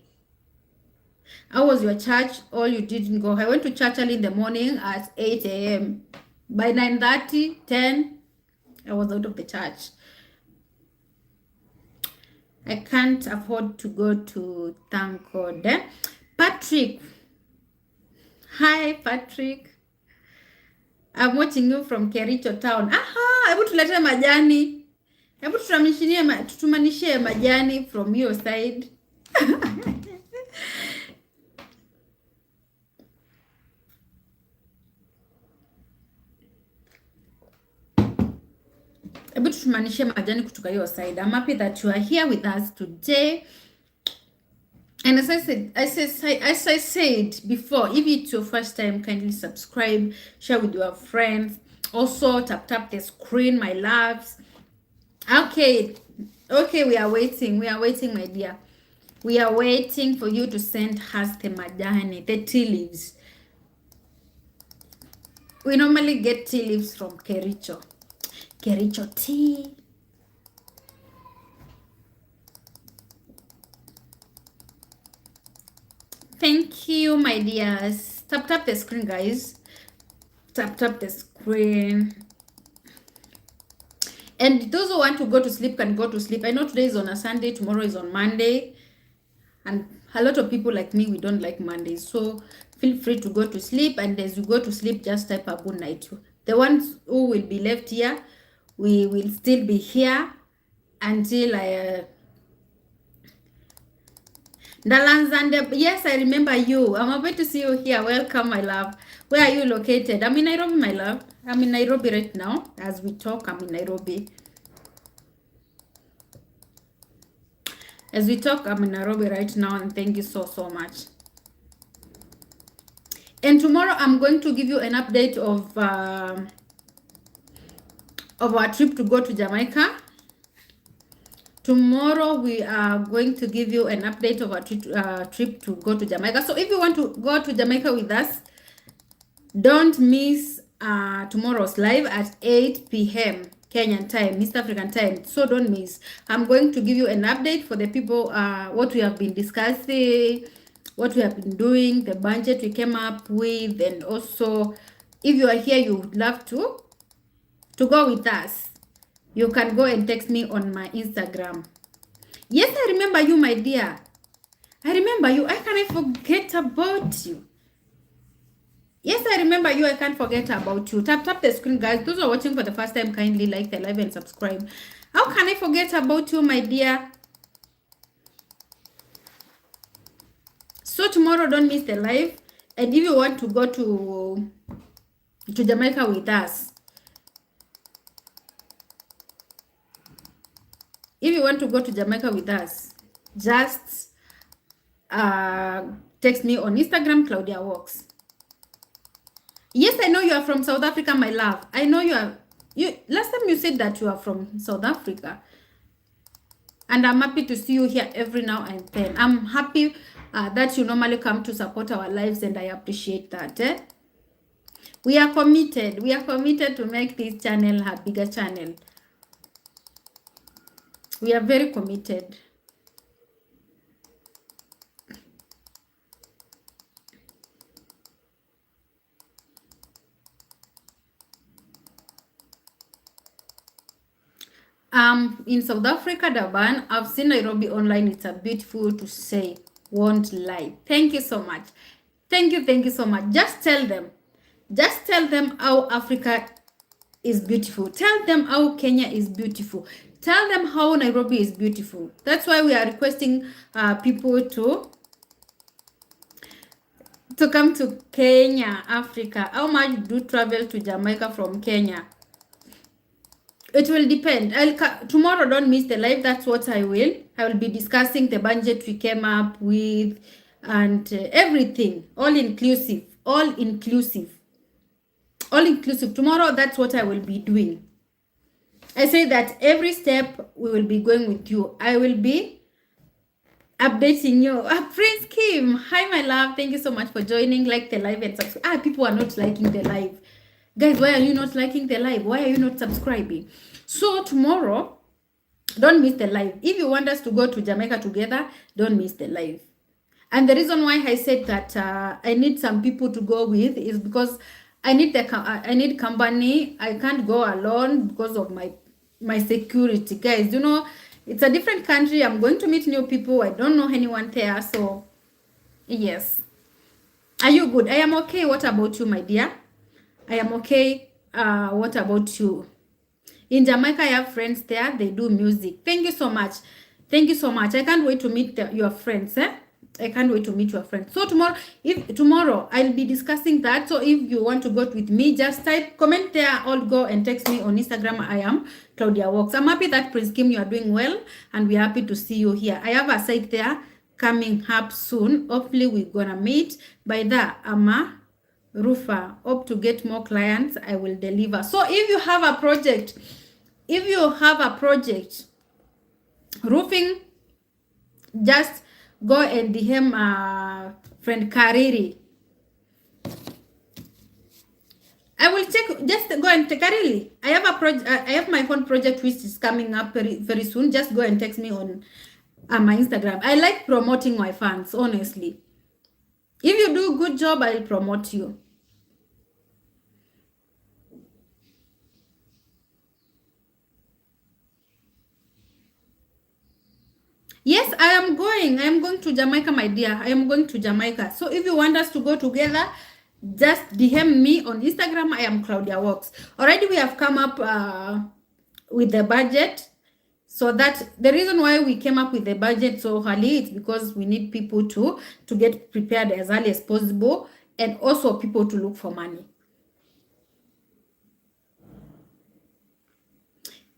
How was your church? Oh, you didn't go. I went to church early in the morning at 8 a.m. By 9:30, 10, I was out of the church. I can't afford to go to thank God. Patrick. Hi, Patrick. I'm watching you from Kericho town. Aha, hebu tulete majani. Hebu tutumanishie majani from your side. Hebu tutumanishie majani kutoka your side. I'm happy that you are here with us today. And as I said before, if it's your first time, kindly subscribe, share with your friends. Also, tap the screen, my loves. Okay, we are waiting, my dear. We are waiting for you to send us the majani, the tea leaves. We normally get tea leaves from Kericho tea. Thank you, my dears. Tap the screen, guys. Tap the screen. And those who want to go to sleep can go to sleep. I know today is on a Sunday, tomorrow is on Monday. And a lot of people like me, we don't like Mondays. So feel free to go to sleep. And as you go to sleep, just type a good night. The ones who will be left here, we will still be here until Dalanzande. Yes, I remember you. I'm happy to see you here. Welcome, my love. Where are you located? I'm in Nairobi, my love. I'm in Nairobi right now. As we talk, I'm in Nairobi. As we talk, I'm in Nairobi right now, and thank you so much. And tomorrow, I'm going to give you an update of our trip to go to Jamaica. Tomorrow, we are going to give you an update of our trip to go to Jamaica. So if you want to go to Jamaica with us, don't miss tomorrow's live at 8 p.m. Kenyan time, East African time. So don't miss. I'm going to give you an update for the people, what we have been discussing, what we have been doing, the budget we came up with, and also if you are here, you would love to go with us. You can go and text me on my Instagram. Yes, I remember you, my dear. I remember you. I can't forget about you. Yes, I remember you. I can't forget about you. Tap the screen, guys. Those who are watching for the first time, kindly like the live and subscribe. How can I forget about you, my dear? So tomorrow, don't miss the live. And if you want to go to Jamaica with us, if you want to go to Jamaica with us, just text me on Instagram, Claudia Walks. Yes, I know you are from South Africa, my love. I know you are. Last time you said that you are from South Africa. And I'm happy to see you here every now and then. I'm happy that you normally come to support our lives, and I appreciate that. We are committed. We are committed to make this channel a bigger channel. We are very committed. In South Africa, Durban, I've seen Nairobi online. It's a beautiful to say, won't lie. Thank you so much. Thank you so much. Just tell them how Africa is beautiful. Tell them how Kenya is beautiful. Tell them how Nairobi is beautiful. That's why we are requesting people to come to Kenya, Africa. How much do travel to Jamaica from Kenya? It will depend. Tomorrow, don't miss the live. That's what I will be discussing the budget we came up with, and everything, all inclusive. Tomorrow, that's what I will be doing. I say that every step we will be going with you. I will be updating you. Prince Kim, hi my love. Thank you so much for joining. Like the live and subscribe. People are not liking the live. Guys, why are you not liking the live? Why are you not subscribing? So tomorrow, don't miss the live. If you want us to go to Jamaica together, don't miss the live. And the reason why I said that I need some people to go with is because I need company. I can't go alone because of my security, guys. You know, it's a different country. I'm going to meet new people. I don't know anyone there. So yes. Are you good? I am okay. What about you, my dear? I am okay. What about you? In Jamaica, I have friends there. They do music. Thank you so much. Thank you so much. I can't wait to meet your friends. I can't wait to meet your friends. So tomorrow I'll be discussing that. So if you want to go with me, just comment there or go and text me on Instagram. I am Claudia Walks. I'm happy that Prince Kim, you are doing well, and we're happy to see you here. I have a site there coming up soon. Hopefully we're gonna meet. By that, Rufa, hope to get more clients. I will deliver. So if you have a project, roofing, just go and DM friend Kariri. I will check. Just go and take Kariri. I have a project. I have my own project which is coming up very soon. Just go and text me on my Instagram. I like promoting my fans, honestly. If you do a good job, I'll promote you. Yes, I am going. I am going to Jamaica, my dear. I am going to Jamaica. So if you want us to go together, just DM me on Instagram. I am Claudia Walks. Already we have come up with the budget. So that the reason why we came up with the budget so early is because we need people to get prepared as early as possible, and also people to look for money.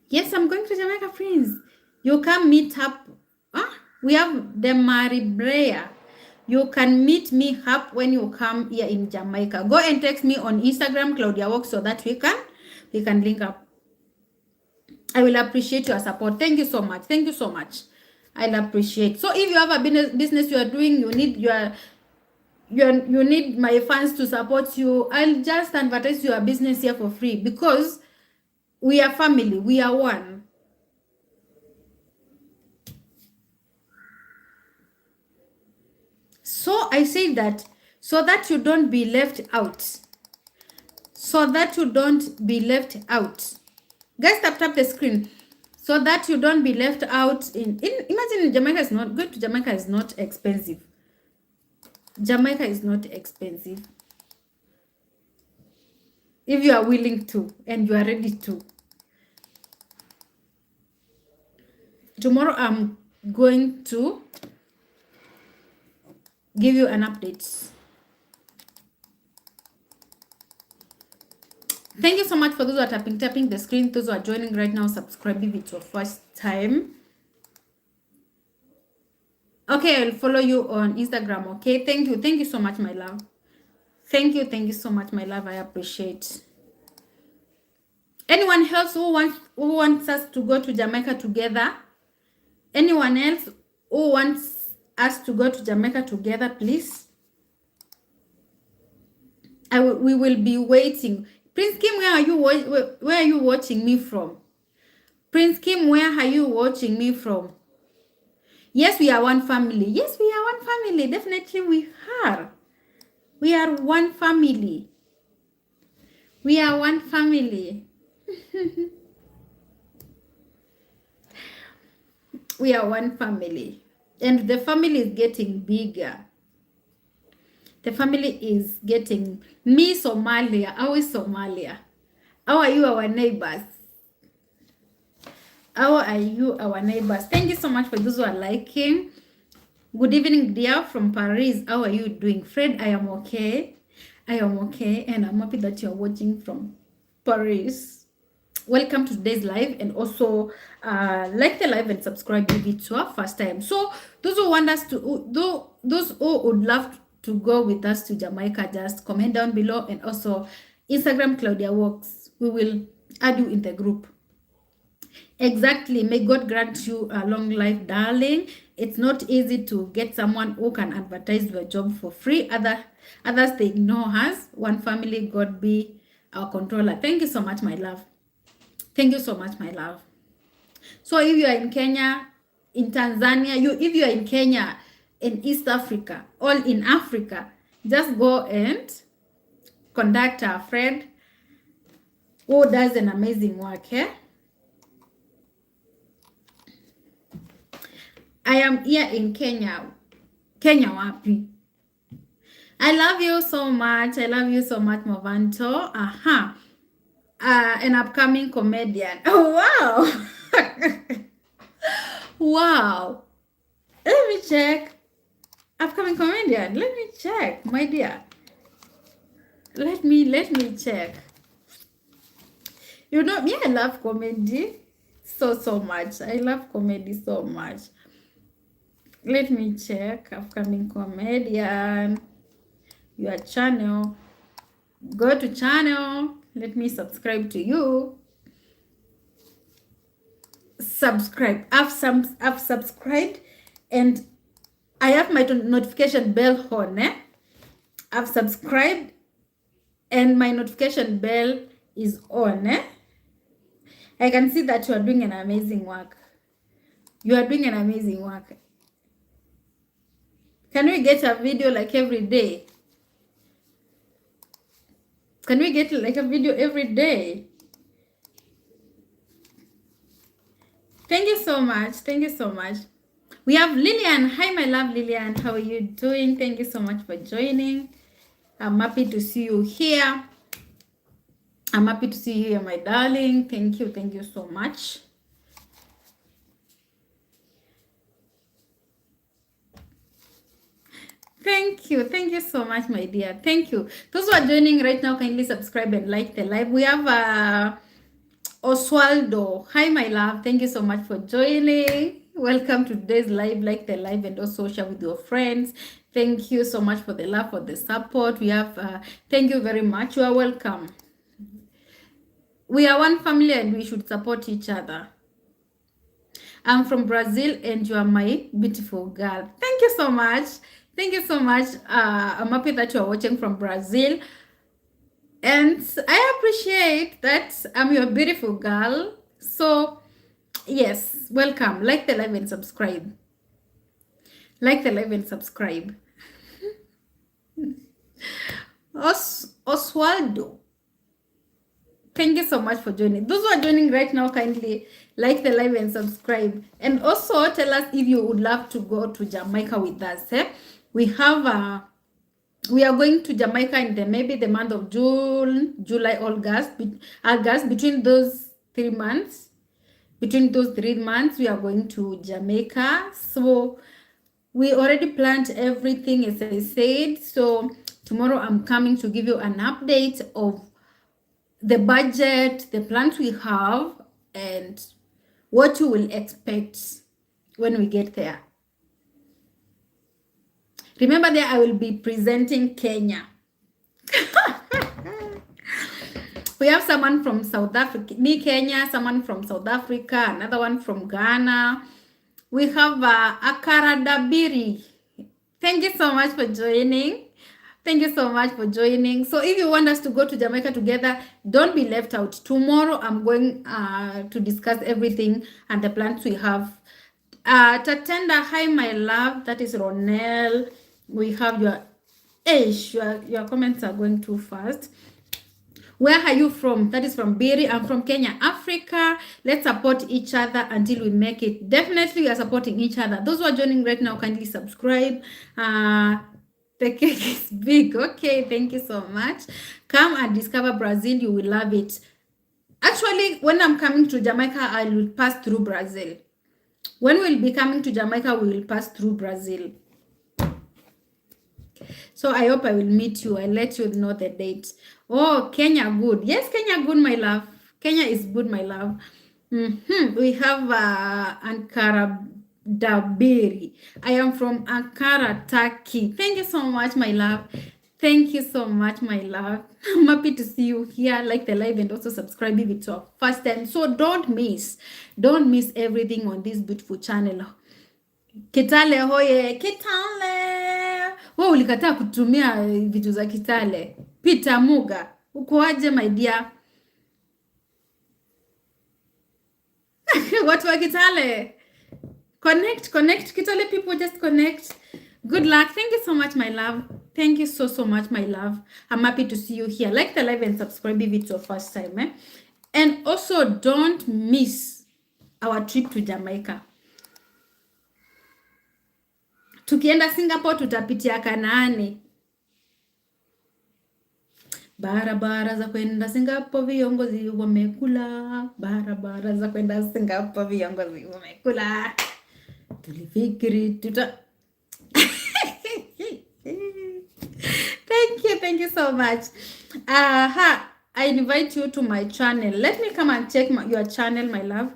Yes, I'm going to Jamaica, Prince. You can meet up. We have the Maribrea. You can meet me up when you come here in Jamaica. Go and text me on Instagram, Claudia Walks, so that we can link up. I will appreciate your support. Thank you so much. Thank you so much. I'll appreciate. So if you have a business you are doing, you need my fans to support you. I'll just advertise your business here for free, because we are family. We are one. So I say that so that you don't be left out. So that you don't be left out. Guys, tap the screen so that you don't be left out. Imagine in Jamaica is not going to Jamaica is not expensive. Jamaica is not expensive. If you are willing to and you are ready to. Tomorrow I'm going to give you an update. Thank you so much for those who are tapping the screen. Those who are joining right now, subscribe if it's your first time. Okay, I'll follow you on Instagram. Okay, thank you so much, my love. Thank you so much, my love. I appreciate. Anyone else who wants us to go to Jamaica together? Anyone else who wants us to go to Jamaica together, please? We will be waiting. Prince Kim, where are you watching me from? Prince Kim, where are you watching me from? Yes, we are one family. Yes, we are one family. Definitely we are. We are one family. We are one family. We are one family. And the family is getting bigger. The family is getting... Me, Somalia. How is Somalia? How are you, our neighbors? How are you, our neighbors? Thank you so much for those who are liking. Good evening, dear, from Paris. How are you doing? Fred, I am okay. I am okay, and I'm happy that you're watching from Paris. Welcome to today's live, and also like the live and subscribe if it's your first time. So those who want us to, those who would love to go with us to Jamaica, just comment down below, and also Instagram Claudia Works. We will add you in the group. Exactly. May God grant you a long life, darling. It's not easy to get someone who can advertise your job for free. Others they ignore us. One family, God be our controller. Thank you so much, my love. Thank you so much, my love. So if you are in Kenya, in Tanzania, if you are in Kenya, in East Africa, all in Africa, just go and contact our friend who does an amazing work, eh? I am here in Kenya. Kenya wapi? I love you so much. I love you so much, Movanto. An upcoming comedian. Oh, wow. Wow. Let me check. Upcoming comedian. Let me check, my dear. Let me check. You know, me, I love comedy so much. I love comedy so much. Let me check. Upcoming comedian. Your channel. Go to channel. Let me subscribe to you. Subscribe. I've subscribed, and I have my notification bell on. I've subscribed, and my notification bell is on. I can see that you are doing an amazing work. You are doing an amazing work. Can we get a video like every day? Can we get like a video every day? Thank you so much. Thank you so much. We have Lillian. Hi, my love Lillian. How are you doing? Thank you so much for joining. I'm happy to see you here. I'm happy to see you here, my darling. Thank you. Thank you so much. Thank you. Thank you so much, my dear. Thank you. Those who are joining right now, kindly subscribe and like the live. We have Oswaldo. Hi, my love. Thank you so much for joining. Welcome to today's live. Like the live and also share with your friends. Thank you so much for the love, for the support. We have, thank you very much. You are welcome. We are one family and we should support each other. I'm from Brazil and you are my beautiful girl. Thank you so much. Thank you so much. I'm happy that you are watching from Brazil. And I appreciate that I'm your beautiful girl. So, yes, welcome. Like the live and subscribe. Like the live and subscribe. Oswaldo. Thank you so much for joining. Those who are joining right now, kindly like the live and subscribe. And also tell us if you would love to go to Jamaica with us. We have we are going to Jamaica in maybe the month of June, July, August. Between those 3 months, we are going to Jamaica. So we already planned everything, as I said. So tomorrow I'm coming to give you an update of the budget, the plans we have, and what you will expect when we get there. Remember that I will be presenting Kenya. We have someone from South Africa, me Kenya, someone from South Africa, another one from Ghana. We have Akara Dabiri. Thank you so much for joining. Thank you so much for joining. So if you want us to go to Jamaica together, don't be left out. Tomorrow I'm going to discuss everything and the plans we have. Tatenda, hi my love. That is Ronel. We have your comments are going too fast. Where are you from? That is from Biri. I'm from Kenya, Africa. Let's support each other until we make it. Definitely, we are supporting each other. Those who are joining right now, kindly subscribe. The cake is big. Okay, thank you so much. Come and discover Brazil. You will love it. Actually, when I'm coming to Jamaica, I will pass through Brazil. When we'll be coming to Jamaica, we will pass through Brazil. So I hope I will meet you. I'll let you know the date. Oh, Kenya, good. Yes, Kenya, good, my love. Kenya is good, my love. We have Ankara Dabiri. I am from Ankara, Turkey. Thank you so much, my love. Thank you so much, my love. I'm happy to see you here. Like the live and also subscribe if it's your first time. So don't miss everything on this beautiful channel. Kitale hoye, Kitale. Wewe ulikataa kutumia vitu za Kitale. Peter Muga, uko aje my dear? Watu wa Kitale. Connect. Kitale people, just connect. Good luck. Thank you so much, my love. Thank you so much, my love. I'm happy to see you here. Like the live and subscribe if it's your first time. And also don't miss our trip to Jamaica. Tukienda Singapore tutapitia Kanaani. Barabara za kwenda Singapore viongozi wamekula. Barabara za kwenda Singapore viongozi wamekula. Tulifikiri tuta Thank you so much. I invite you to my channel. Let me come and check your channel, my love.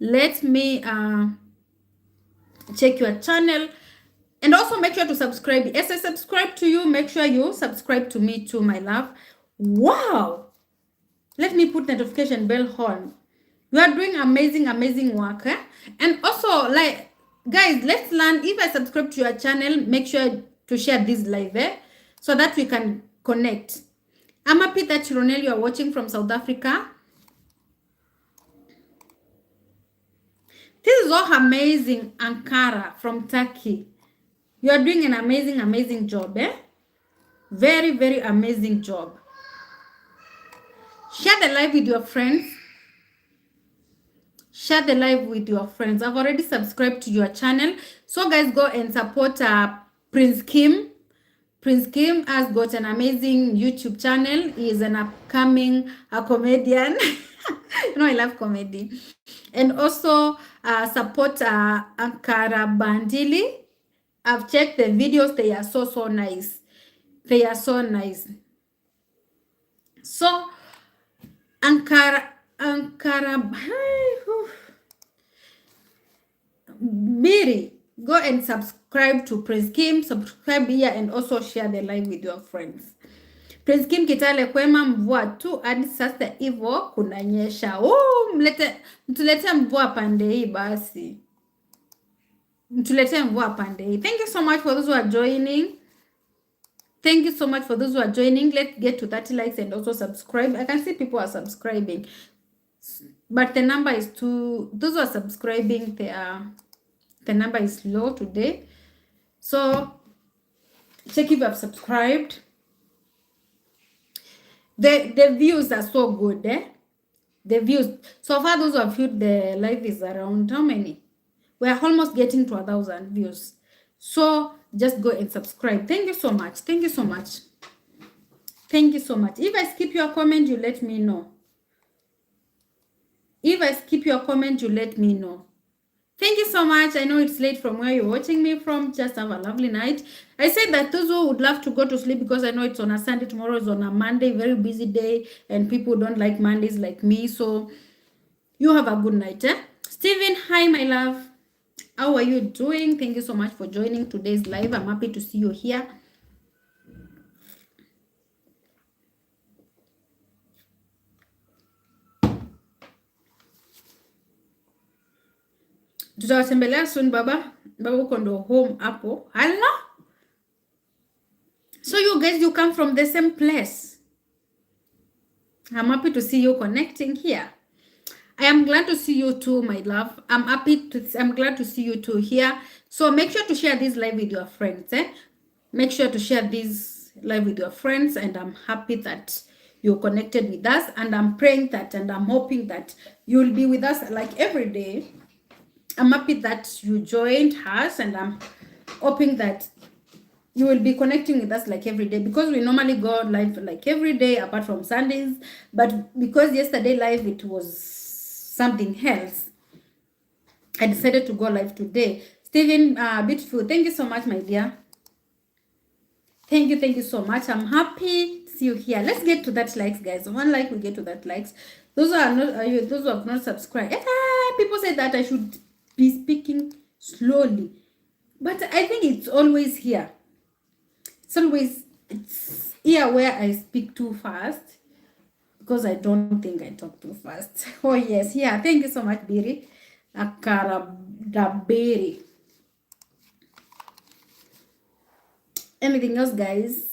Let me check your channel. And also make sure to subscribe. As I subscribe to you, make sure you subscribe to me too, my love. Wow. Let me put notification bell on. You are doing amazing work. And also, like, guys, let's learn. If I subscribe to your channel, make sure to share this live, so that we can connect. I'm happy that Ronel, you are watching from South Africa. This is all amazing. Ankara from Turkey. You are doing an amazing job, Very amazing job. Share the live with your friends. Share the live with your friends. I've already subscribed to your channel. So guys, go and support Prince Kim. Prince Kim has got an amazing YouTube channel. He is an upcoming comedian. You know, I love comedy. And also support Ankara Bandili. I've checked the videos. They are so nice. They are so nice. So, Ankara, Biri, go and subscribe to Prince Kim. Subscribe here and also share the live with your friends. Prince Kim, Kitale kwema, mvua tu hadi sasa hivyo kunanyesha. Mtulete mvua pande hii basi. Mtulete mvua pande hii. Thank you so much for those who are joining. Thank you so much for those who are joining. Let's get to 30 likes and also subscribe. I can see people are subscribing, but the number is too. Those who are subscribing, the number is low today. So check if you have subscribed. The views are so good, eh? The views. So far, those who have viewed the live is around how many? We are almost getting to 1,000 views. So just go and subscribe. Thank you so much. Thank you so much. Thank you so much. If I skip your comment, you let me know. If I skip your comment, you let me know. Thank you so much. I know it's late from where you're watching me from. Just have a lovely night. I said that those who would love to go to sleep because I know it's on a Sunday, tomorrow is on a Monday, very busy day, and people don't like Mondays like me. So you have a good night. Eh? Steven, hi, my love. How are you doing? Thank you so much for joining today's live. I'm happy to see you here. Tutawatembelea soon, baba. Baba uko ndo home hapo. Hello? So you guys, you come from the same place. I'm happy to see you connecting here. I am glad to see you too, my love. I'm glad to see you too here. So make sure to share this live with your friends. Make sure to share this live with your friends, and I'm happy that you're connected with us, and I'm praying that, and I'm hoping that you'll be with us like every day. I'm happy that you joined us, and I'm hoping that you will be connecting with us like every day, because we normally go live like every day apart from Sundays. But because yesterday live it was something else, I decided to go live today. Steven, beautiful. Thank you so much, my dear. Thank you so much. I'm happy to see you here. Let's get to that likes, guys. One like, we get to that likes. Those who are not, those who have not subscribed. People say that I should be speaking slowly, but I think it's always here. It's here where I speak too fast, because I don't think I talk too fast. Oh yes, yeah. Thank you so much, Biri. Akaraberi. Anything else, guys?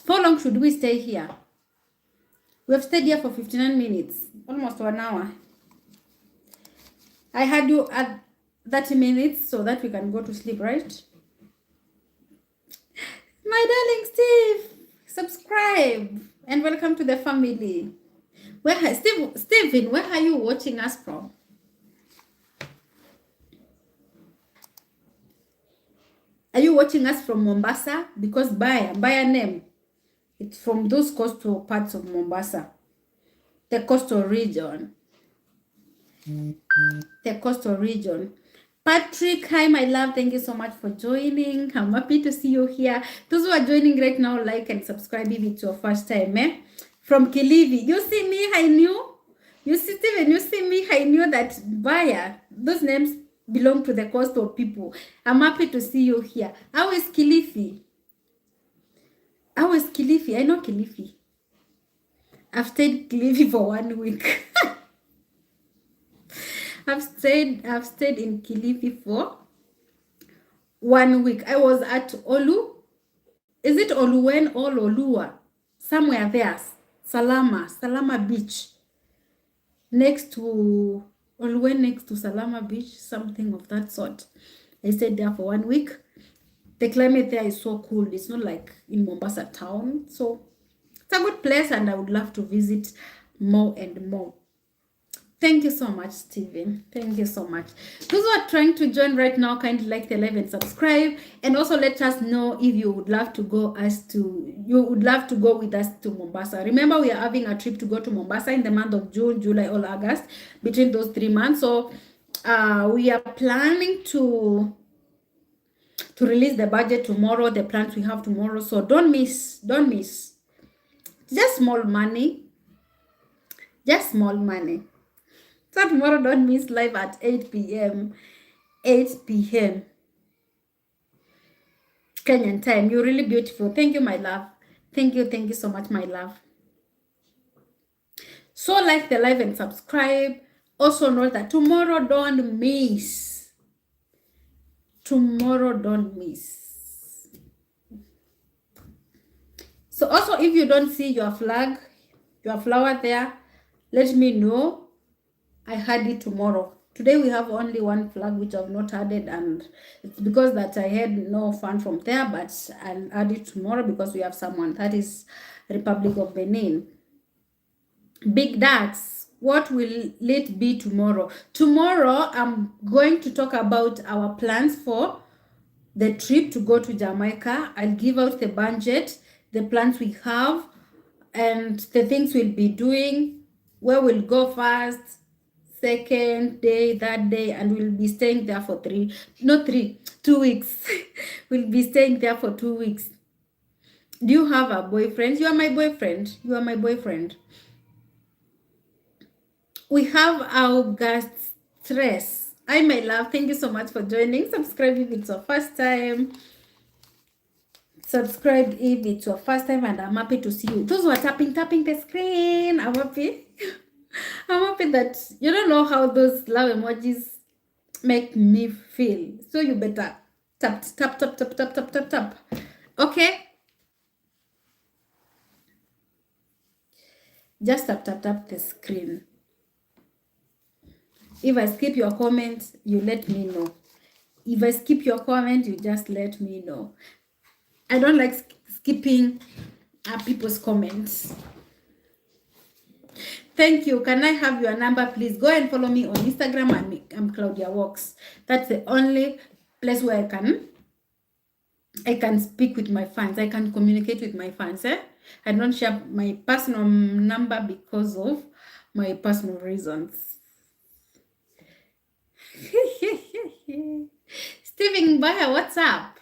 How long should we stay here? We have stayed here for 59 minutes, almost 1 hour. I had you at 30 minutes so that we can go to sleep, right? My darling Steve, subscribe and welcome to the family. Steven, where are you watching us from? Are you watching us from Mombasa? Because by name, it's from those coastal parts of Mombasa, the coastal region. The coastal region. Patrick, hi my love. Thank you so much for joining. I'm happy to see you here. Those who are joining right now, like and subscribe if it's your first time. From Kilifi. You see me, I knew. You see, Steven, you see me, I knew that Baya, those names belong to the coastal people. I'm happy to see you here. How is Kilifi? How is Kilifi? I know Kilifi. I've stayed Kilifi for 1 week. I've stayed in Kilifi for 1 week. I was at Olu. Is it Oluen or Olua? Somewhere there. Salama Beach. Next to Oluen, next to Salama Beach, something of that sort. I stayed there for 1 week. The climate there is so cool. It's not like in Mombasa town. So it's a good place, and I would love to visit more and more. Thank you so much, Steven. Thank you so much. Those who are trying to join right now, kindly like the live and subscribe, and also let us know if you would love to go with us to Mombasa. Remember, we are having a trip to go to Mombasa in the month of June, July, or August, between those 3 months. So we are planning to release the budget tomorrow, the plans we have tomorrow. So don't miss. Just small money. So tomorrow, don't miss live at 8 p.m. 8 p.m. Kenyan time. You're really beautiful. Thank you, my love. Thank you so much, my love. So like the live and subscribe. Also note that tomorrow, don't miss. Tomorrow, don't miss. So also, if you don't see your flag, your flower there, let me know. I had it tomorrow. Today we have only one flag which I've not added, and it's because that I had no fun from there, but I'll add it tomorrow because we have someone that is Republic of Benin. Big Dax, what will it be tomorrow? Tomorrow, I'm going to talk about our plans for the trip to go to Jamaica. I'll give out the budget, the plans we have, and the things we'll be doing, where we'll go first, second day, that day, and we'll be staying there for 2 weeks. We'll be staying there for 2 weeks. Do you have a boyfriend? You are my boyfriend. You are my boyfriend. We have our guest stress. Hi, my love. Thank you so much for joining. Subscribe if it's your first time. Subscribe if it's your first time, and I'm happy to see you. Those who are tapping the screen, I'm happy. I'm happy that you don't know how those love emojis make me feel. So you better tap, tap, tap, tap, tap, tap, tap, tap. Okay? Just tap, tap, tap the screen. If I skip your comment, you let me know. If I skip your comment, you just let me know. I don't like skipping people's comments. Thank you. Can I have your number, please? Go and follow me on Instagram. I'm Claudia Walks. That's the only place where I can speak with my fans. I can communicate with my fans. I don't share my personal number because of my personal reasons. Steven Baya, what's up?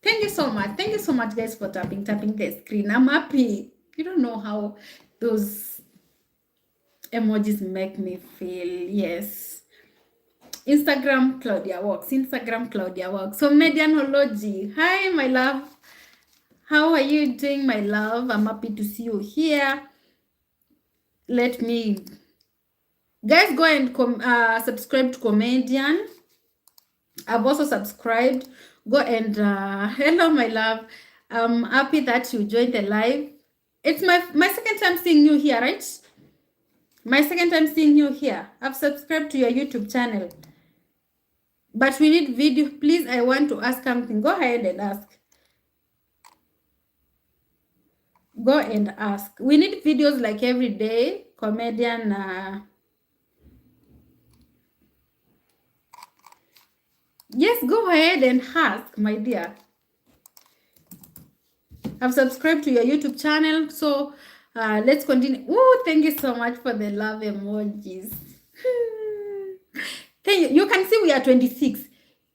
Thank you so much. Thank you so much, guys, for tapping the screen. I'm happy. You don't know how those emojis make me feel. Yes. Instagram Claudia Walks. Instagram Claudia Walks. So Medianology. Hi, my love. How are you doing, my love? I'm happy to see you here. Let me, guys, go and subscribe to Comedian. I've also subscribed. Go and hello, my love. I'm happy that you joined the live. It's my second time seeing you here, right? My second time seeing you here. I've subscribed to your YouTube channel, but we need video. Please, I want to ask something. Go ahead and ask. Go and ask. We need videos like every day. Comedian. Yes, go ahead and ask, my dear. I've subscribed to your YouTube channel, so let's continue. Oh, thank you so much for the love emojis. Thank you. You can see we are 26.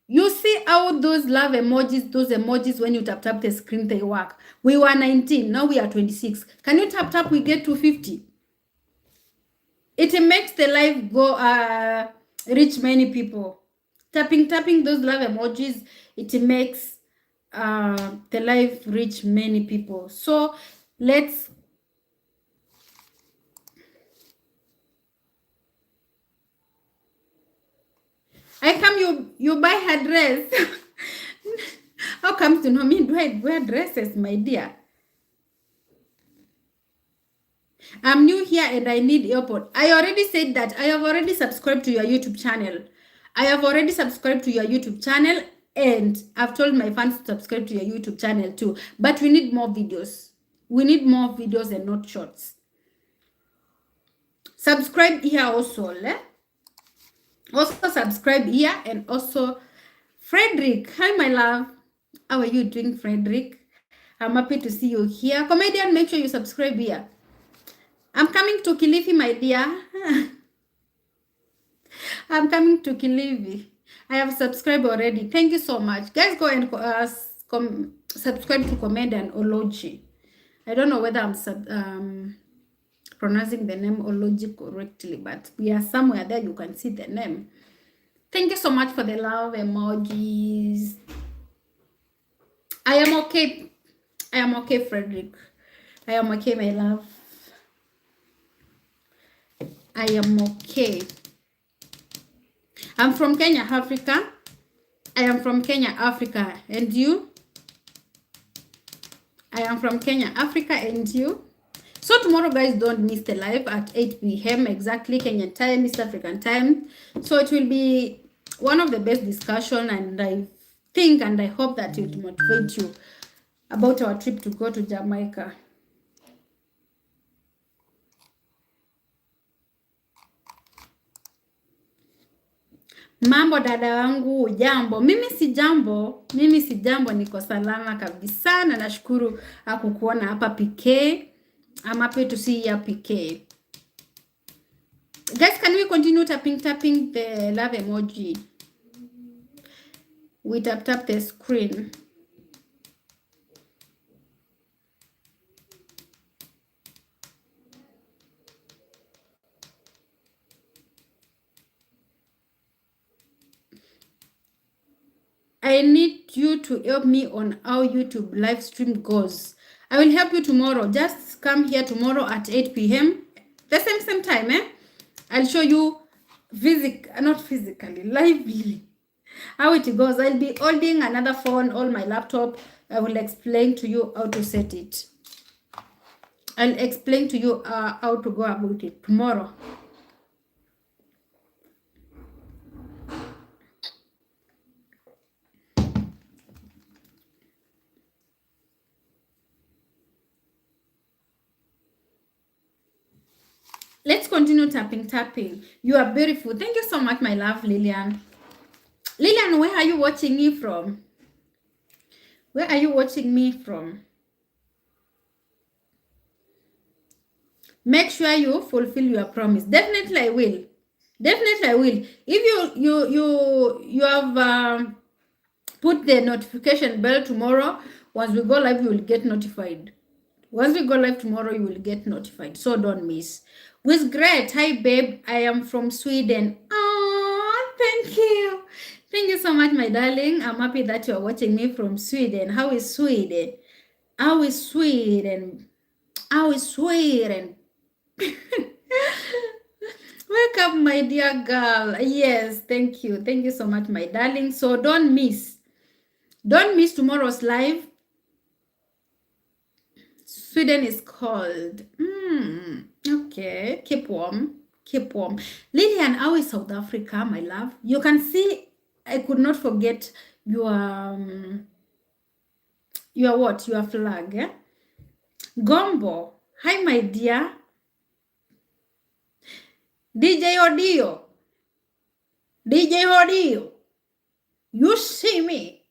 You see how those love emojis, when you tap the screen, they work. We were 19, now we are 26. Can you tap? We get to 50. It makes the live go reach many people. Tapping those love emojis, it makes the live reach many people. So let's you buy her dress. How comes to know me? Do I wear dresses, my dear? I'm new here and I need airport. I already said that. I have already subscribed to your YouTube channel. I have already subscribed to your YouTube channel, and I've told my fans to subscribe to your YouTube channel too. But we need more videos. We need more videos and not shorts. Subscribe here also. Also subscribe here, and also Frederick. Hi, my love. How are you doing, Frederick? I'm happy to see you here. Comedian, make sure you subscribe here. I'm coming to Kilifi, my dear. I'm coming to Kilifi. I have subscribed already. Thank you so much. Guys, go and subscribe to Comedian Ology. I don't know whether I'm pronouncing the name Ology correctly, but we are somewhere there. You can see the name. Thank you so much for the love emojis. I am okay. I am okay, Frederick. I am okay, my love. I am okay. I'm from Kenya, Africa. I am from Kenya, Africa. And you? I am from Kenya, Africa. And you? So tomorrow, guys, don't miss the live at 8 p.m. exactly, Kenyan time, East African time. So it will be one of the best discussion, and think and I hope that it will motivate you about our trip to go to Jamaica. Mambo dada wangu, jambo. Mimi si jambo, niko salama kabisa na nashukuru kukuona hapa PK. I'm happy to see you PK. Guys, can we continue tapping the love emoji? We tap the screen. I need you to help me on how YouTube live stream goes. I will help you tomorrow. Just come here tomorrow at 8 p.m. The same time, eh? I'll show you not physically, lively how it goes. I'll be holding another phone on my laptop. I will explain to you how to set it. I'll explain to you how to go about it tomorrow. Let's continue tapping. You are beautiful. Thank you so much, my love, Lillian. Lillian, where are you watching me from? Where are you watching me from? Make sure you fulfill your promise. Definitely I will. If you have put the notification bell tomorrow, once we go live, you will get notified. Once we go live tomorrow, you will get notified. So don't miss. With great. Hi, babe. I am from Sweden. Oh, thank you. Thank you so much, my darling. I'm happy that you are watching me from Sweden. How is Sweden? How is Sweden? How is Sweden? Welcome, my dear girl. Yes, thank you. Thank you so much, my darling. So don't miss. Don't miss tomorrow's live. Sweden is cold. Okay, keep warm. Lillian, how is South Africa, my love? You can see I could not forget your what? Your flag, eh? Gombo. Hi, my dear. DJ Odio. You see me.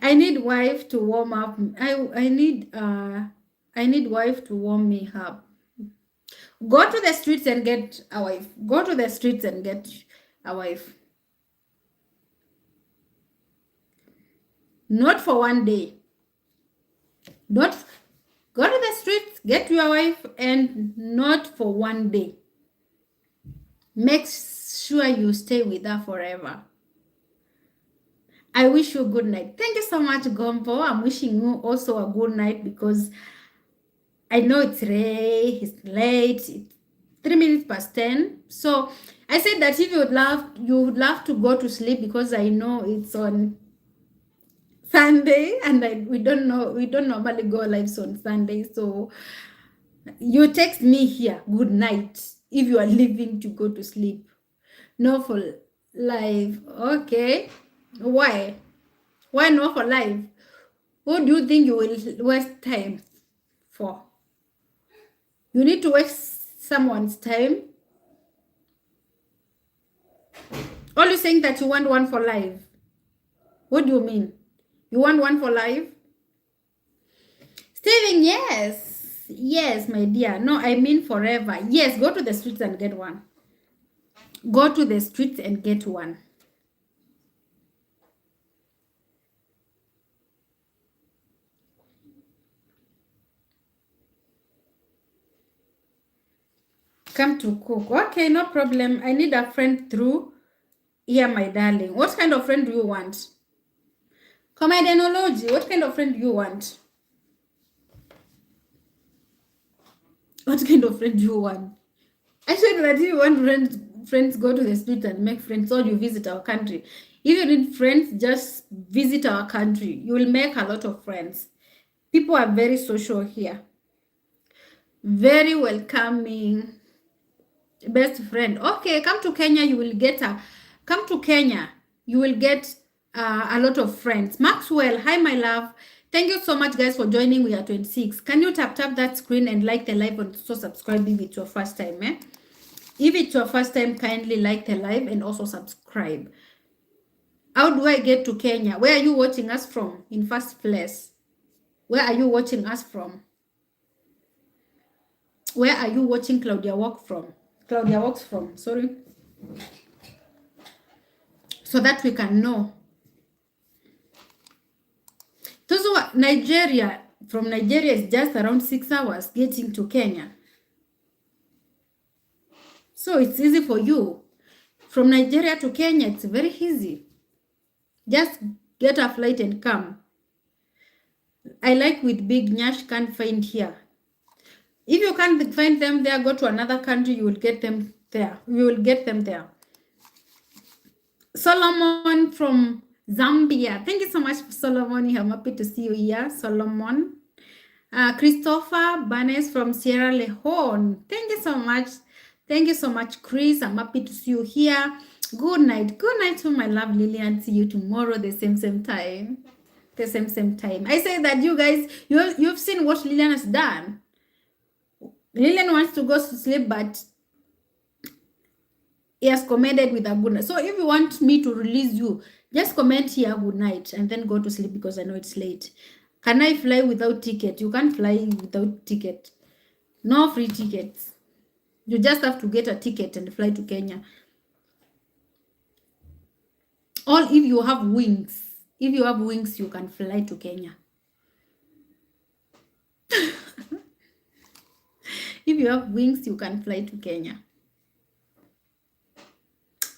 I need wife to warm up. I need wife to warm me up. Go to the streets and get a wife. Go to the streets and get a wife. Not for one day. Not go to the streets, get your wife, and not for one day. Make sure you stay with her forever. I wish you a good night. Thank you so much, Gombo. I'm wishing you also a good night because I know it's late. It's 3 minutes past 10. So I said that if you would love to go to sleep because I know it's on Sunday and we don't normally go live on Sunday. So you text me here, good night, if you are leaving to go to sleep. No for live. Okay. Why not for live? What do you think you will waste time for? You need to waste someone's time? Are you saying that you want one for live? What do you mean? You want one for live? Steven, yes. Yes, my dear. No, I mean forever. Yes, go to the streets and get one. Go to the streets and get one. Come to cook. Okay, no problem. I need a friend through here, my darling. What kind of friend do you want? Comedianology. What kind of friend do you want? What kind of friend do you want? I said that if you want friends, go to the street and make friends, or you visit our country. If you need friends, just visit our country. You will make a lot of friends. People are very social here. Very welcoming. Best friend. Okay, come to Kenya, you will get a... Come to Kenya. you will get a lot of friends. Maxwell, hi my love. Thank you so much guys for joining. We are 26. Can you tap that screen and like the live and also subscribe if it's your first time? If it's your first time, kindly like the live and also subscribe. How do I get to Kenya? Where are you watching us from in first place? Where are you watching us from? Where are you watching Claudia Walk from? Claudia Walks from, sorry. So that we can know. Those who are Nigeria, from Nigeria is just around 6 hours getting to Kenya. So it's easy for you. From Nigeria to Kenya, it's very easy. Just get a flight and come. I like with big Nyash can't find here. If you can't find them there, go to another country, you will get them there. You will get them there. Solomon from Zambia. Thank you so much, Solomon. I'm happy to see you here, Solomon. Christopher Banes from Sierra Leone. Thank you so much. Thank you so much, Chris. I'm happy to see you here. Good night. Good night to my love, Lillian. See you tomorrow, the same time. The same time. I say that you guys, you've seen what Lillian has done. Lillian wants to go to sleep, but he has commented with a good night. So if you want me to release you, just comment here good night and then go to sleep because I know it's late. Can I fly without ticket? You can't fly without ticket. No free tickets. You just have to get a ticket and fly to Kenya. Or if you have wings. If you have wings, you can fly to Kenya. If you have wings, you can fly to Kenya.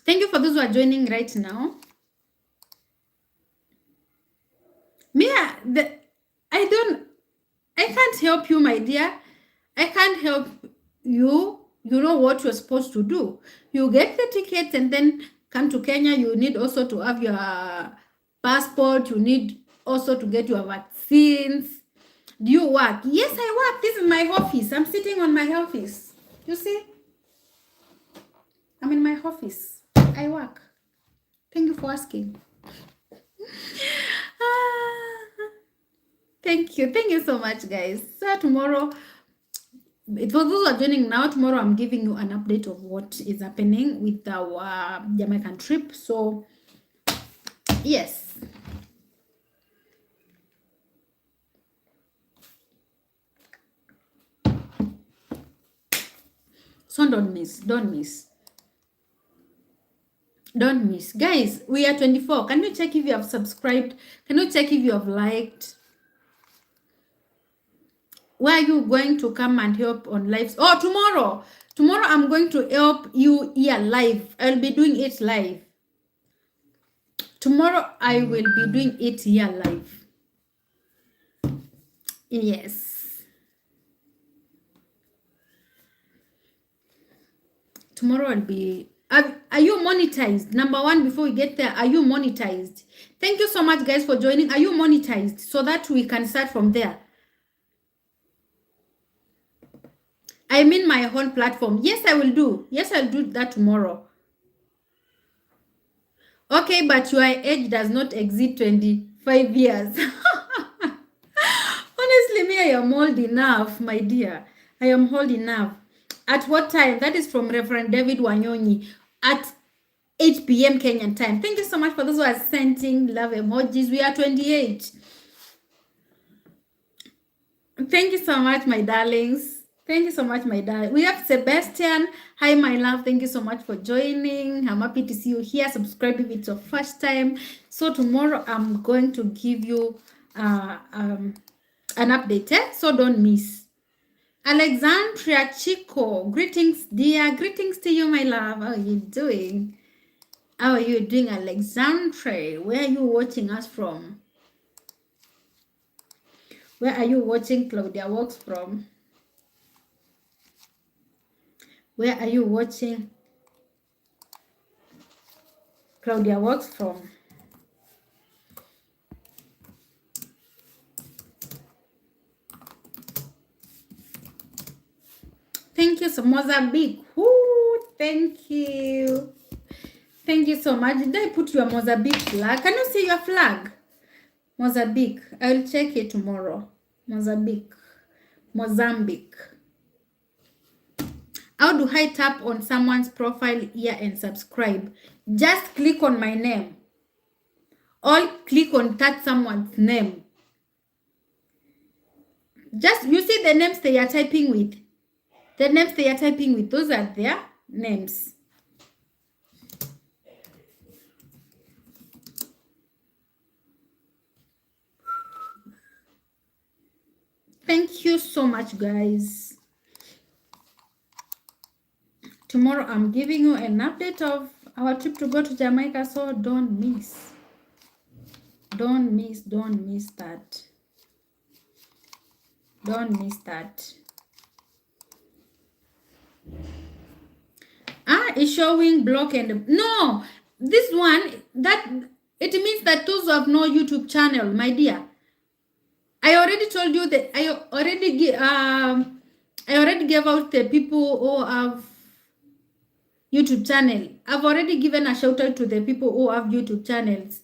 Thank you for those who are joining right now. Mia, I can't help you, my dear. I can't help you. You know what you're supposed to do. You get the tickets and then come to Kenya. You need also to have your passport. You need also to get your vaccines. Do you work? Yes, I work. This is my office. I'm sitting on my office. You see? I'm in my office. I work. Thank you for asking. Thank you. Thank you so much, guys. So tomorrow, for those who are joining now, tomorrow I'm giving you an update of what is happening with our Jamaican trip. So, yes. So don't miss. Don't miss. Don't miss. Guys, we are 24. Can you check if you have subscribed? Can you check if you have liked? Where are you going to come and help on lives? Oh, tomorrow. Tomorrow I'm going to help you here live. I'll be doing it live. Tomorrow I will be doing it here live. Yes. Tomorrow I'll be... Are you monetized? Number one, before we get there, are you monetized? Thank you so much, guys, for joining. Are you monetized? So that we can start from there. I mean my whole platform. Yes, I will do. Yes, I'll do that tomorrow. Okay, but your age does not exceed 25 years. Honestly, me, I am old enough, my dear. I am old enough. At what time? That is from Reverend David Wanyonyi. At 8 p.m. Kenyan time. Thank you so much for those who are sending love emojis. We are 28. Thank you so much, my darlings. Thank you so much, my darling. We have Sebastian. Hi, my love. Thank you so much for joining. I'm happy to see you here. Subscribe if it's your first time. So tomorrow I'm going to give you an update. So don't miss. Alexandria Chico. Greetings, dear. Greetings to you, my love. How are you doing? How are you doing, Alexandre? Where are you watching us from? Where are you watching Claudia Walks from? Where are you watching Claudia Walks from? Thank you, so Mozambique. Ooh, thank you. Thank you so much. Did I put your Mozambique flag? Can you see your flag? Mozambique. I'll check it tomorrow. Mozambique. Mozambique. How do I tap on someone's profile here and subscribe? Just click on my name. Or click on that someone's name. Just, you see the names they are typing with. The names they are typing with, those are their names. Thank you so much, guys. Tomorrow I'm giving you an update of our trip to go to Jamaica, so don't miss. Don't miss that. Don't miss that. It's showing block and no, this one, that it means that those who have no YouTube channel, my dear. I already told you that I already gave out the people who have YouTube channel. I've already given a shout out to the people who have YouTube channels.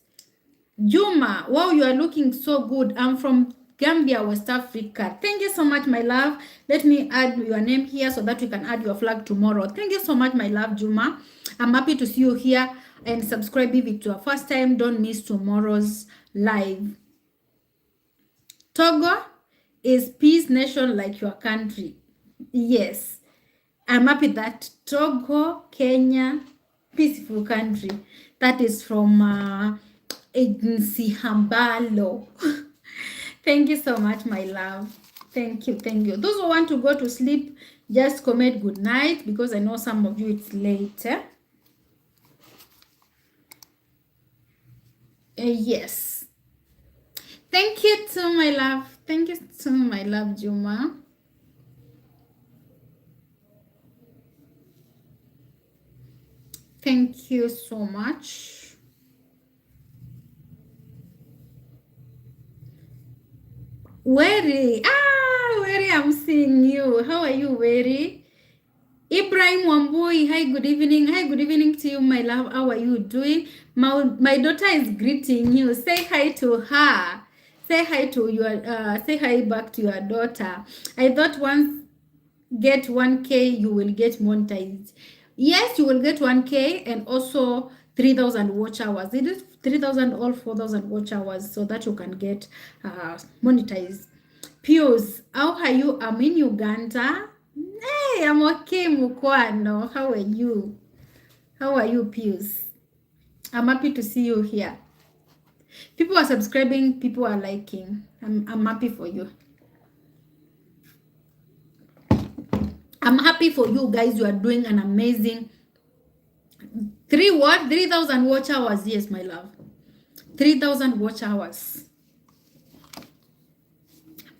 Juma, wow, you are looking so good. I'm from Gambia, West Africa. Thank you so much, my love. Let me add your name here so that we can add your flag tomorrow. Thank you so much, my love, Juma. I'm happy to see you here, and subscribe if it's your first time. Don't miss tomorrow's live. Togo is peace nation like your country. Yes, I'm happy that Togo, Kenya, peaceful country. That is from agency Hambalo. Thank you so much, my love. Thank you. Those who want to go to sleep, just comment good night, because I know some of you it's late. Yes. Thank you to my love. Thank you to my love, Juma. Thank you so much. Weri, Weri, I'm seeing you. How are you, Weri? Ibrahim Wambui, hi, good evening. Hi, good evening to you, my love. How are you doing? My daughter is greeting you. Say hi to her. Say hi to your, say hi back to your daughter. I thought once get 1K, you will get monetized. Yes, you will get 1K and also 3,000 watch hours. It is 3,000 or 4,000 watch hours so that you can get monetized. Pius, how are you? I'm in Uganda. Hey, I'm okay, Mukwano. How are you? How are you, Pius? I'm happy to see you here. People are subscribing, people are liking. I'm happy for you. I'm happy for you guys. You are doing an amazing 3,000 watch hours. Yes, my love. 3,000 watch hours.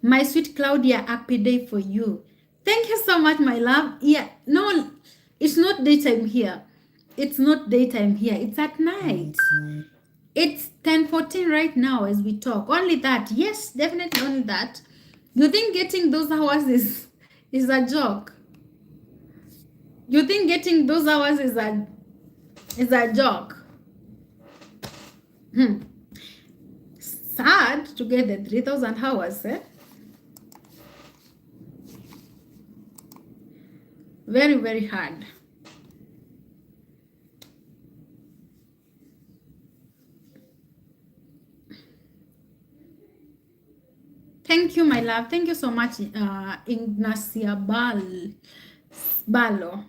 My sweet Claudia, happy day for you. Thank you so much, my love. Yeah, no, it's not daytime here. It's not daytime here. It's at night. It's 10:14 right now as we talk. Only that. Yes, definitely only that. You think getting those hours is a joke? You think getting those hours is a joke? Sad to get the 3,000 hours, eh? Very, very hard. Thank you, my love. Thank you so much, Ignacia Balo.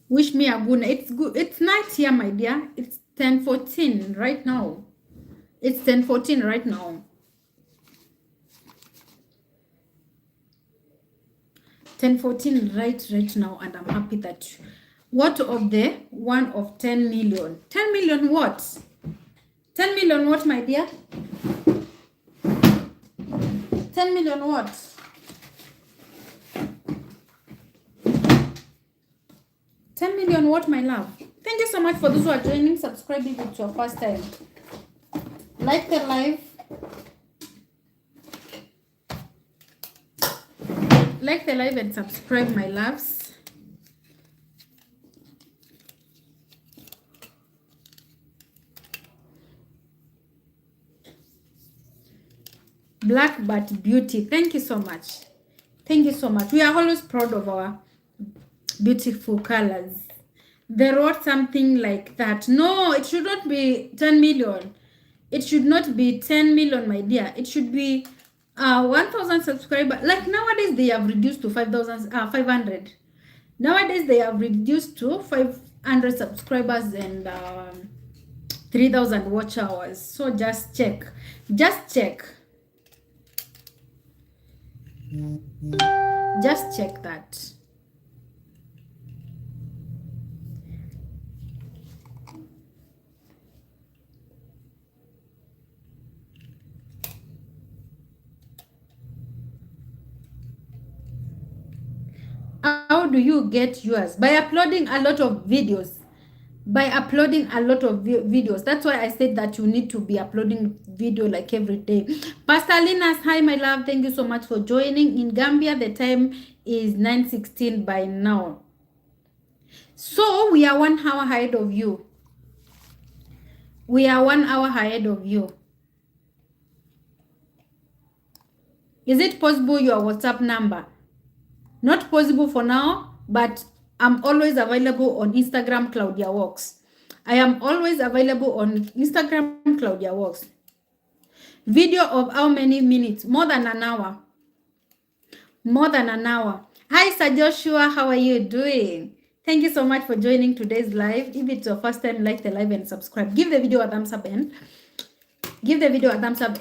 Wish me a good night. It's good. It's night here, my dear. It's 10:14 right now. It's 10:14 right now. 10:14 right now, and I'm happy that what of the one of 10 million? 10 million what? 10 million what, my dear? 10 million what? 10 million what, my love? Thank you so much for those who are joining. Subscribe if it's your first time. Like the live. Like the live and subscribe, my loves. Black but beauty. Thank you so much. Thank you so much. We are always proud of our beautiful colors. They wrote something like that. No, it should not be 10 million. It should not be 10 million, my dear. It should be 1,000 subscribers. Like nowadays, they have reduced to 500. Nowadays, they have reduced to 500 subscribers and 3,000 watch hours. So just check. Just check. Just check that. How do you get yours? By uploading a lot of videos. By uploading a lot of videos. That's why I said that you need to be uploading video like every day. Pastor Linas, hi my love. Thank you so much for joining. In Gambia, the time is 9:16 by now. So we are 1 hour ahead of you. We are 1 hour ahead of you. Is it possible your WhatsApp number? Not possible for now, but I'm always available on Instagram, Claudia Walks. I am always available on Instagram, Claudia Walks. Video of how many minutes? More than an hour. More than an hour. Hi, Sir Joshua. How are you doing? Thank you so much for joining today's live. If it's your first time, like the live and subscribe. Give the video a thumbs up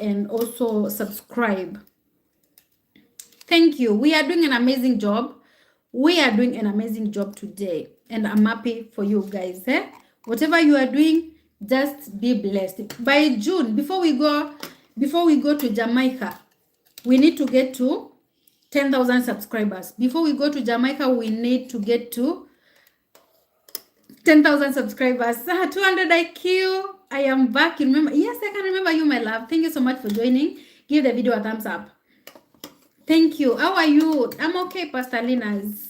and also subscribe. Thank you. We are doing an amazing job. We are doing an amazing job today. And I'm happy for you guys. Whatever you are doing, just be blessed. By June, before we go to Jamaica, we need to get to 10,000 subscribers. Before we go to Jamaica, we need to get to 10,000 subscribers. 200 IQ. I am back. You remember? Yes, I can remember you, my love. Thank you so much for joining. Give the video a thumbs up. Thank you. How are you? I'm okay, Pastor Linas.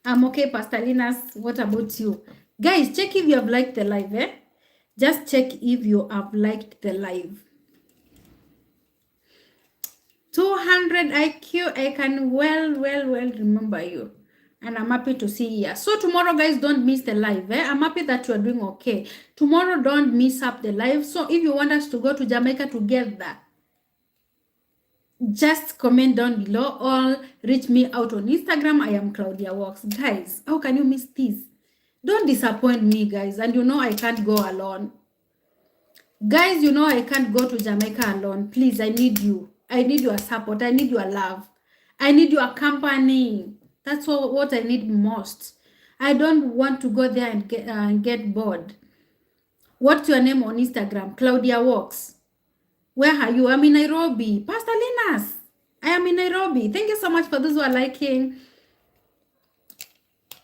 I'm okay, Pastor Linas. What about you? Guys, check if you have liked the live, Just check if you have liked the live. 200 IQ. I can well remember you. And I'm happy to see you. So tomorrow, guys, don't miss the live, I'm happy that you are doing okay. Tomorrow, don't miss up the live. So if you want us to go to Jamaica together, just comment down below or reach me out on Instagram. I am Claudia Walks. Guys, how can you miss this? Don't disappoint me, guys. And you know I can't go alone. Guys, you know I can't go to Jamaica alone. Please, I need you. I need your support. I need your love. I need your company. That's what I need most. I don't want to go there and get bored. What's your name on Instagram? Claudia Walks. Where are you? I'm in Nairobi. Pastor Linas, I am in Nairobi. Thank you so much for those who are liking.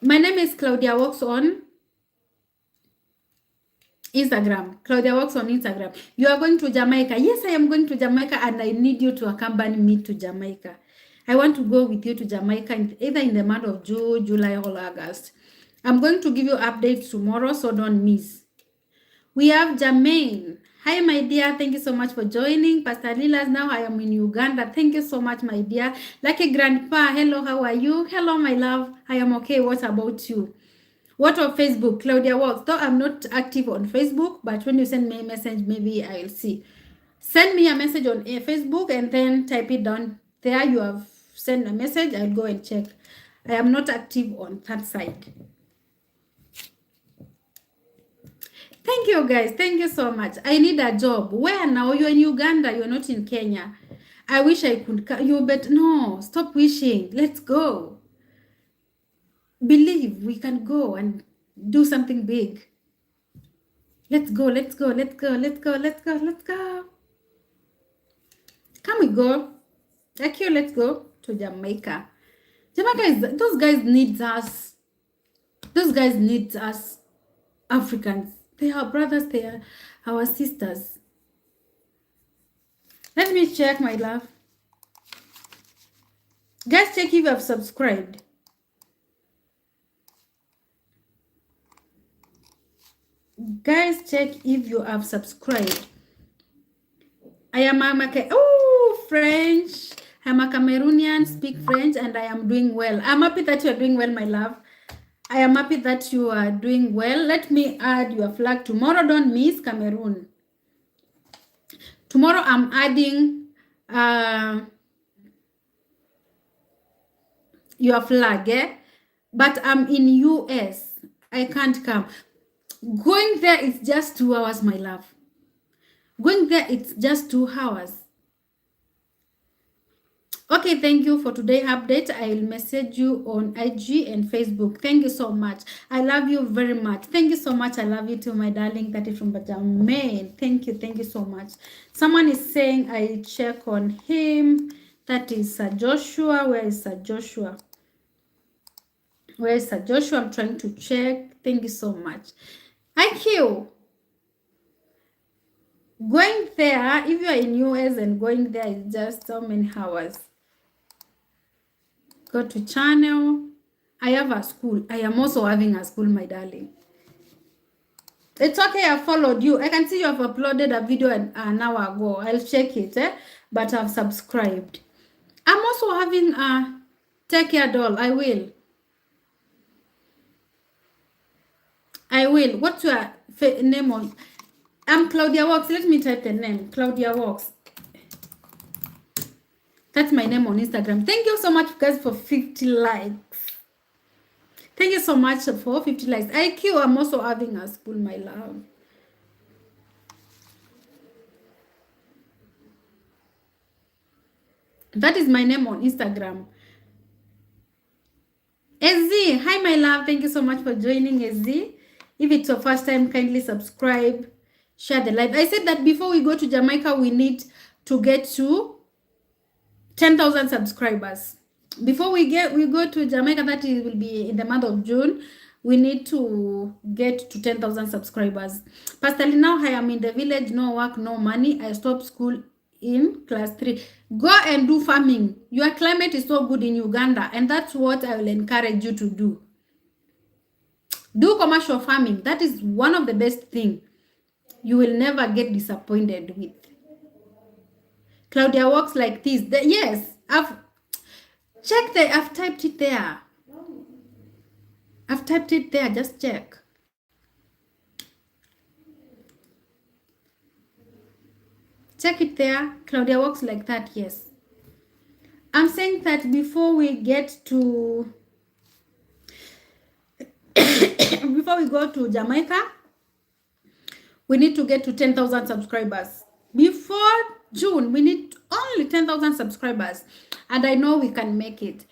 My name is Claudia Walks on Instagram. Claudia Walks on Instagram. You are going to Jamaica. Yes, I am going to Jamaica and I need you to accompany me to Jamaica. I want to go with you to Jamaica either in the month of June, July, or August. I'm going to give you updates tomorrow, so don't miss. We have Jermaine. Hi, my dear. Thank you so much for joining. Pastor Lilas, now I am in Uganda. Thank you so much, my dear. Like a grandpa. Hello, how are you? Hello, my love. I am okay. What about you? What of Facebook? Claudia Walks. Though I'm not active on Facebook, but when you send me a message, maybe I'll see. Send me a message on Facebook and then type it down there. You have sent a message. I'll go and check. I am not active on that side. Thank you, guys. Thank you so much. I need a job. Where now? You're in Uganda. You're not in Kenya. I wish I could. You bet. No, stop wishing. Let's go. Believe we can go and do something big. Let's go. Let's go. Let's go. Let's go. Let's go. Let's go. Can we go? Like you, let's go to Jamaica. Jamaica is, those guys need us. Those guys need us Africans. They are brothers, they are our sisters. Let me check, my love. Guys, check if you have subscribed. Guys, check if you have subscribed. I am French. I'm a Cameroonian, speak French, and I am doing well. I'm happy that you are doing well, my love. I am happy that you are doing well. Let me add your flag tomorrow. Don't miss Cameroon. Tomorrow I'm adding your flag, but I'm in US. I can't come. Going there is just 2 hours, my love. Going there, it's just 2 hours. Okay, thank you for today's update. I'll message you on IG and Facebook. Thank you so much. I love you very much. Thank you so much. I love you too, my darling. That is from Benjamin. Thank you. Thank you so much. Someone is saying I check on him. That is Sir Joshua. Where is Sir Joshua? Where is Sir Joshua? I'm trying to check. Thank you so much. IQ. Going there, if you are in US and going there is just so many hours. Go to channel. I have a school. I am also having a school, my darling. It's okay, I followed you. I can see you have uploaded a video an hour ago. I'll check it, but I've subscribed. I'm also having a Take Care doll. I will. What's your name on? I'm Claudia Walks. Let me type the name. Claudia Walks. That's my name on Instagram. Thank you so much, guys, for 50 likes. Thank you so much for 50 likes. IQ, I'm also having a school, my love. That is my name on Instagram. SZ, hi, my love. Thank you so much for joining, SZ. If it's your first time, kindly subscribe, share the live. I said that before we go to Jamaica, we need to get to 10,000 subscribers. Before we go to Jamaica, that will be in the month of June, we need to get to 10,000 subscribers. Personally, now I am in the village, no work, no money. I stopped school in class 3. Go and do farming. Your climate is so good in Uganda, and that's what I will encourage you to do. Do commercial farming. That is one of the best things. You will never get disappointed with. Claudia Walks like this. Yes, I've typed it there. I've typed it there. Just check. Check it there. Claudia Walks like that. Yes. I'm saying that before we get to before we go to Jamaica, we need to get to 10,000 subscribers. Before June, we need only 10,000 subscribers. And I know we can make it.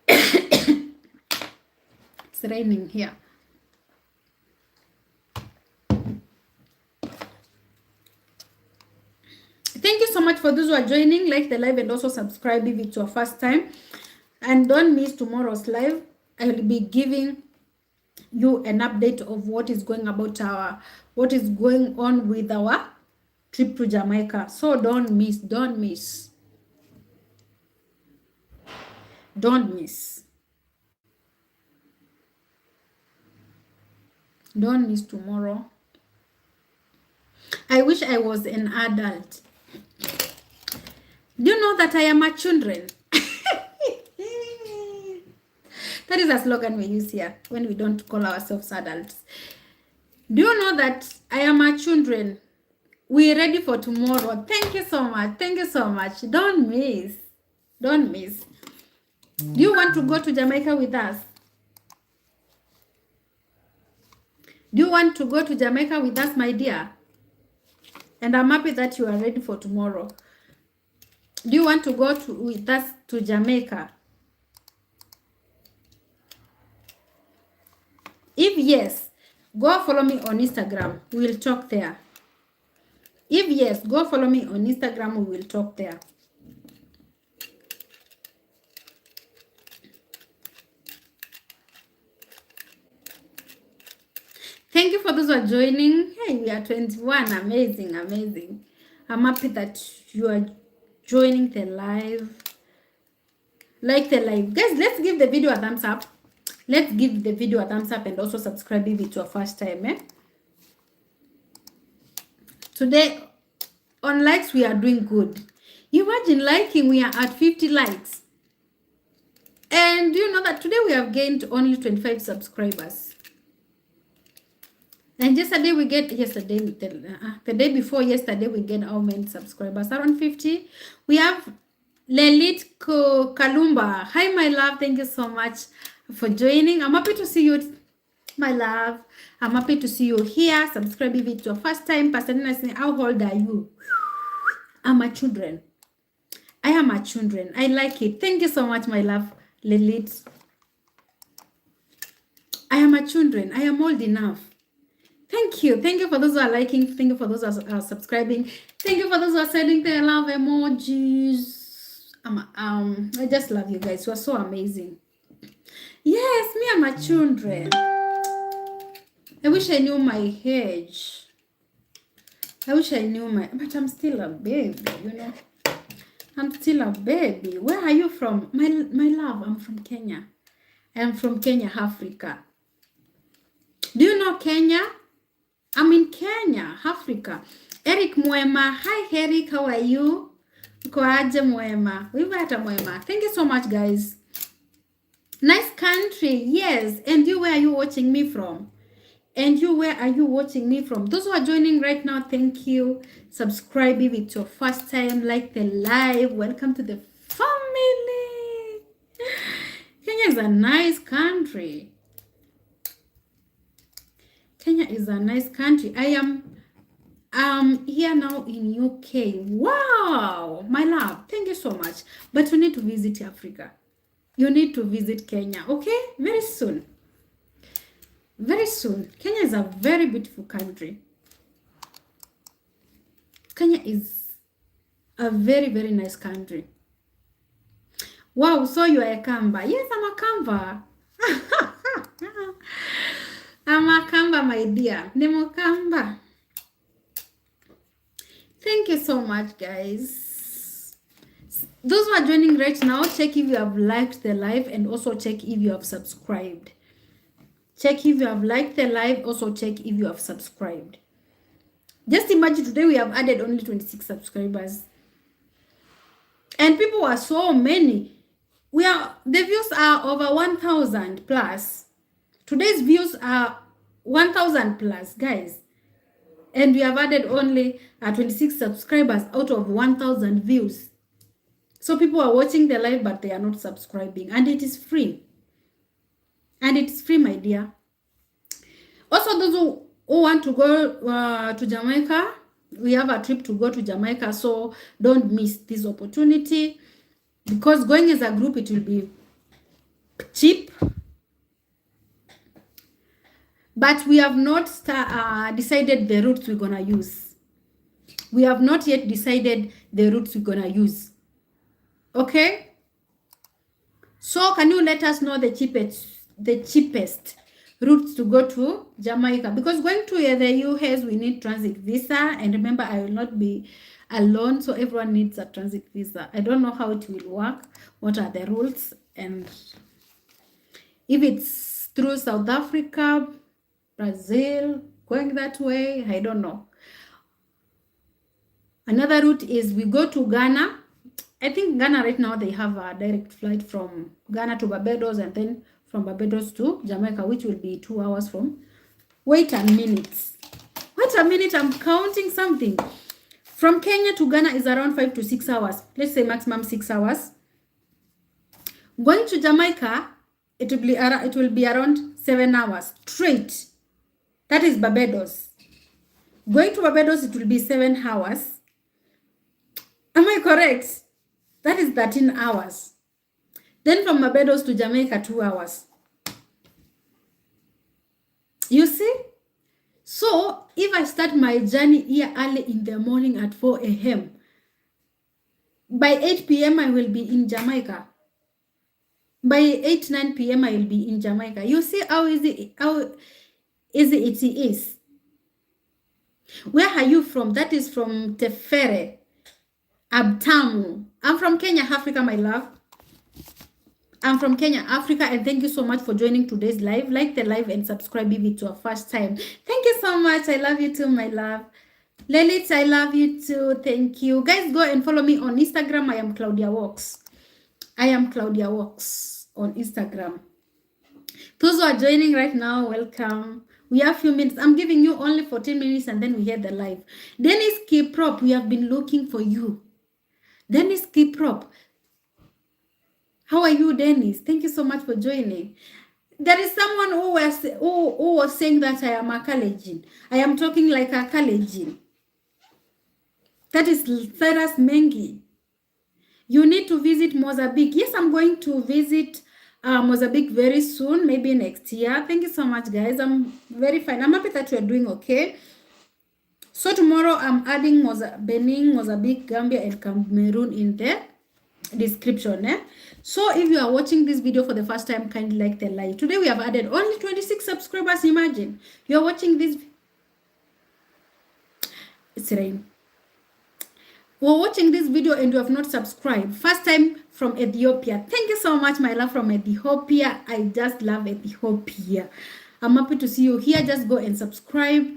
It's raining here. Thank you so much for those who are joining. Like the live and also subscribe if it's your first time. And don't miss tomorrow's live. I will be giving you an update of what is going on with our trip to Jamaica. So don't miss. Don't miss tomorrow. I wish I was an adult. Do you know that I am a children? That is a slogan we use here when we don't call ourselves adults. Do you know that I am a children? We're ready for tomorrow. Thank you so much. Thank you so much. Don't miss. Don't miss. Do you want to go to Jamaica with us? Do you want to go to Jamaica with us, my dear? And I'm happy that you are ready for tomorrow. Do you want to go with us to Jamaica? If yes, go follow me on Instagram. We'll talk there. If yes, go follow me on Instagram. We will talk there. Thank you for those who are joining. Hey, we are 21. Amazing, amazing. I'm happy that you are joining the live. Like the live. Guys, let's give the video a thumbs up. Let's give the video a thumbs up and also subscribe if it's your first time. Today, On likes, we are doing good. Imagine liking, we are at 50 likes. And do you know that today we have gained only 25 subscribers? And yesterday we get, the day before yesterday, we get how many subscribers? Around 50. We have Lelit Kalumba. Hi, my love. Thank you so much for joining. I'm happy to see you, my love. I'm happy to see you here. Subscribe if it's your first time. Pastor Nina saying, how old are you? I'm a children. I am a children. I like it. Thank you so much, my love, Lelit. I am a children. I am old enough. Thank you. Thank you for those who are liking. Thank you for those who are subscribing. Thank you for those who are sending their love emojis. I just love you guys. You are so amazing. Yes, me and my children. I wish I knew my age. I wish I knew but I'm still a baby, you know. I'm still a baby. Where are you from? My love, I'm from Kenya. I'm from Kenya, Africa. Do you know Kenya? I'm in Kenya, Africa. Eric Mwema. Hi, Eric. How are you? Koaje Mwema. Wivata Mwema. Thank you so much, guys. Nice country. Yes. And you, where are you watching me from? And you, where are you watching me from? Those who are joining right now, thank you. Subscribe if it's your first time. Like the live. Welcome to the family. Kenya is a nice country. Kenya is a nice country. I am here now in UK. Wow, my love, thank you so much. But you need to visit Africa. You need to visit Kenya, okay? Very soon. Very soon. Kenya is a very beautiful country. Kenya is a very, very nice country. Wow, so you are a Kamba. Yes, I'm a Kamba. I'm a Kamba, my dear. Nemo Kamba. Thank you so much, guys. Those who are joining right now, check if you have liked the live and also check if you have subscribed. Check if you have liked the live, also check if you have subscribed. Just imagine today we have added only 26 subscribers. And people are so many. The views are over 1,000 plus. Today's views are 1,000 plus, guys. And we have added only 26 subscribers out of 1,000 views. So people are watching the live, but they are not subscribing. And it is free. And it is free, my dear. Also, those who want to go to Jamaica, we have a trip to go to Jamaica. So don't miss this opportunity. Because going as a group, it will be cheap. But we have not decided the routes we're going to use. We have not yet decided the routes we're going to use. Okay? So can you let us know the cheapest routes to go to Jamaica? Because going to the US, we need transit visa. And remember, I will not be alone. So everyone needs a transit visa. I don't know how it will work. What are the rules? And if it's through South Africa, Brazil, going that way, I don't know. Another route is we go to Ghana. I think Ghana right now, they have a direct flight from Ghana to Barbados and then from Barbados to Jamaica, which will be 2 hours from. Wait a minute. Wait a minute, I'm counting something. From Kenya to Ghana is around 5 to 6 hours. Let's say maximum 6 hours. Going to Jamaica, it will be around 7 hours straight. That is Barbados. Going to Barbados, it will be 7 hours. Am I correct? That is 13 hours. Then from Barbados to Jamaica, 2 hours. You see? So, if I start my journey here early in the morning at 4 a.m., by 8 p.m. I will be in Jamaica. By 8, 9 p.m. I will be in Jamaica. You see how easy it is. Where are you from? That is from Tefere, Abtamu. I'm from Kenya, Africa, my love. I'm from Kenya, Africa, and thank you so much for joining today's live. Like the live and subscribe if it's your first time. Thank you so much. I love you too, my love. Lelit, I love you too. Thank you. Guys, go and follow me on Instagram. I am Claudia Walks. I am Claudia Walks on Instagram. Those who are joining right now, welcome. We have few minutes. I'm giving you only 14 minutes and then we head the live. Dennis Kiprop, we have been looking for you. Dennis Kiprop. How are you, Dennis? Thank you so much for joining. There is someone who was saying that I am a Kalenjin. I am talking like a Kalenjin. That is Cyrus Mengi. You need to visit Mozambique. Yes, I'm going to visit Mozambique very soon, maybe next year. Thank you so much, guys. I'm very fine. I'm happy that you're doing okay. So tomorrow I'm adding Benin, Mozambique, Gambia, and Cameroon in the description. So if you are watching this video for the first time, kindly like the live. Today we have added only 26 subscribers. Imagine you're watching this. It's rain. We're watching this video and you have not subscribed. First time from Ethiopia. Thank you so much, my love from Ethiopia. I just love Ethiopia. I'm happy to see you here. Just go and subscribe.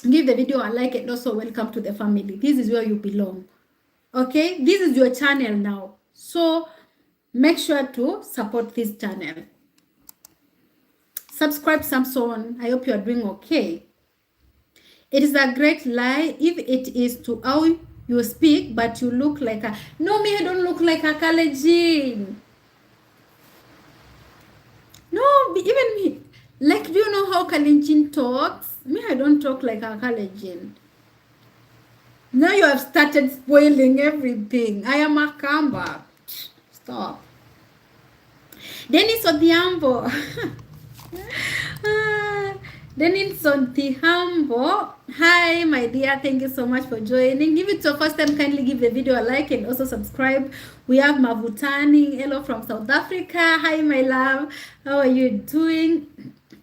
Give the video a like and also welcome to the family. This is where you belong. Okay? This is your channel now. So make sure to support this channel. Subscribe, Samson. I hope you are doing okay. It is a great lie if it is to how you speak, but you look like a... No, me, I don't look like a Kalenjin. No, even me. Like, do you know how Kalenjin talks? Me, I don't talk like a Kalenjin. Now you have started spoiling everything. I am a Kamba. Stop. Dennis Odhiambo. Dennis Odhiambo. Hi, my dear. Thank you so much for joining. If it's your first time, kindly give the video a like and also subscribe. We have Mavutani. Hello from South Africa. Hi, my love. How are you doing?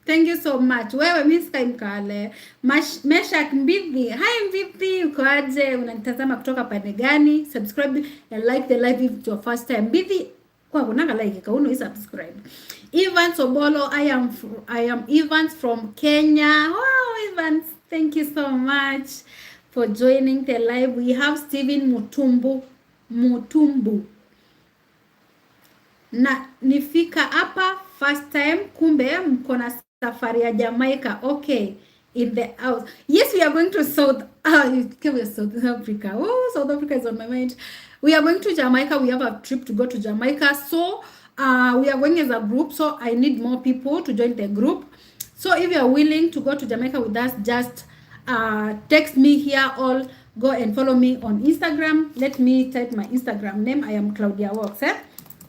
Thank you so much. Wewe Miska Mkale. Meshak Mbithi. Hi Mbithi, uko aje? Unanitazama kutoka pande gani? Subscribe and like the live if it's your first time. Mbithi, kwa kunanga like ka uno subscribe. Evans Obolo, I am Evans from Kenya. Wow, Evans, thank you so much for joining the live. We have Stephen Mutumbu. Na nifika hapa first time, kumbe mkona safari ya Jamaica. Okay, in the house. Yes, we are going to South Africa. Oh, South Africa is on my mind. We are going to Jamaica. We have a trip to go to Jamaica. So we are going as a group. So I need more people to join the group. So if you are willing to go to Jamaica with us, just text me here or go and follow me on Instagram. Let me type my Instagram name. I am Claudia Walks.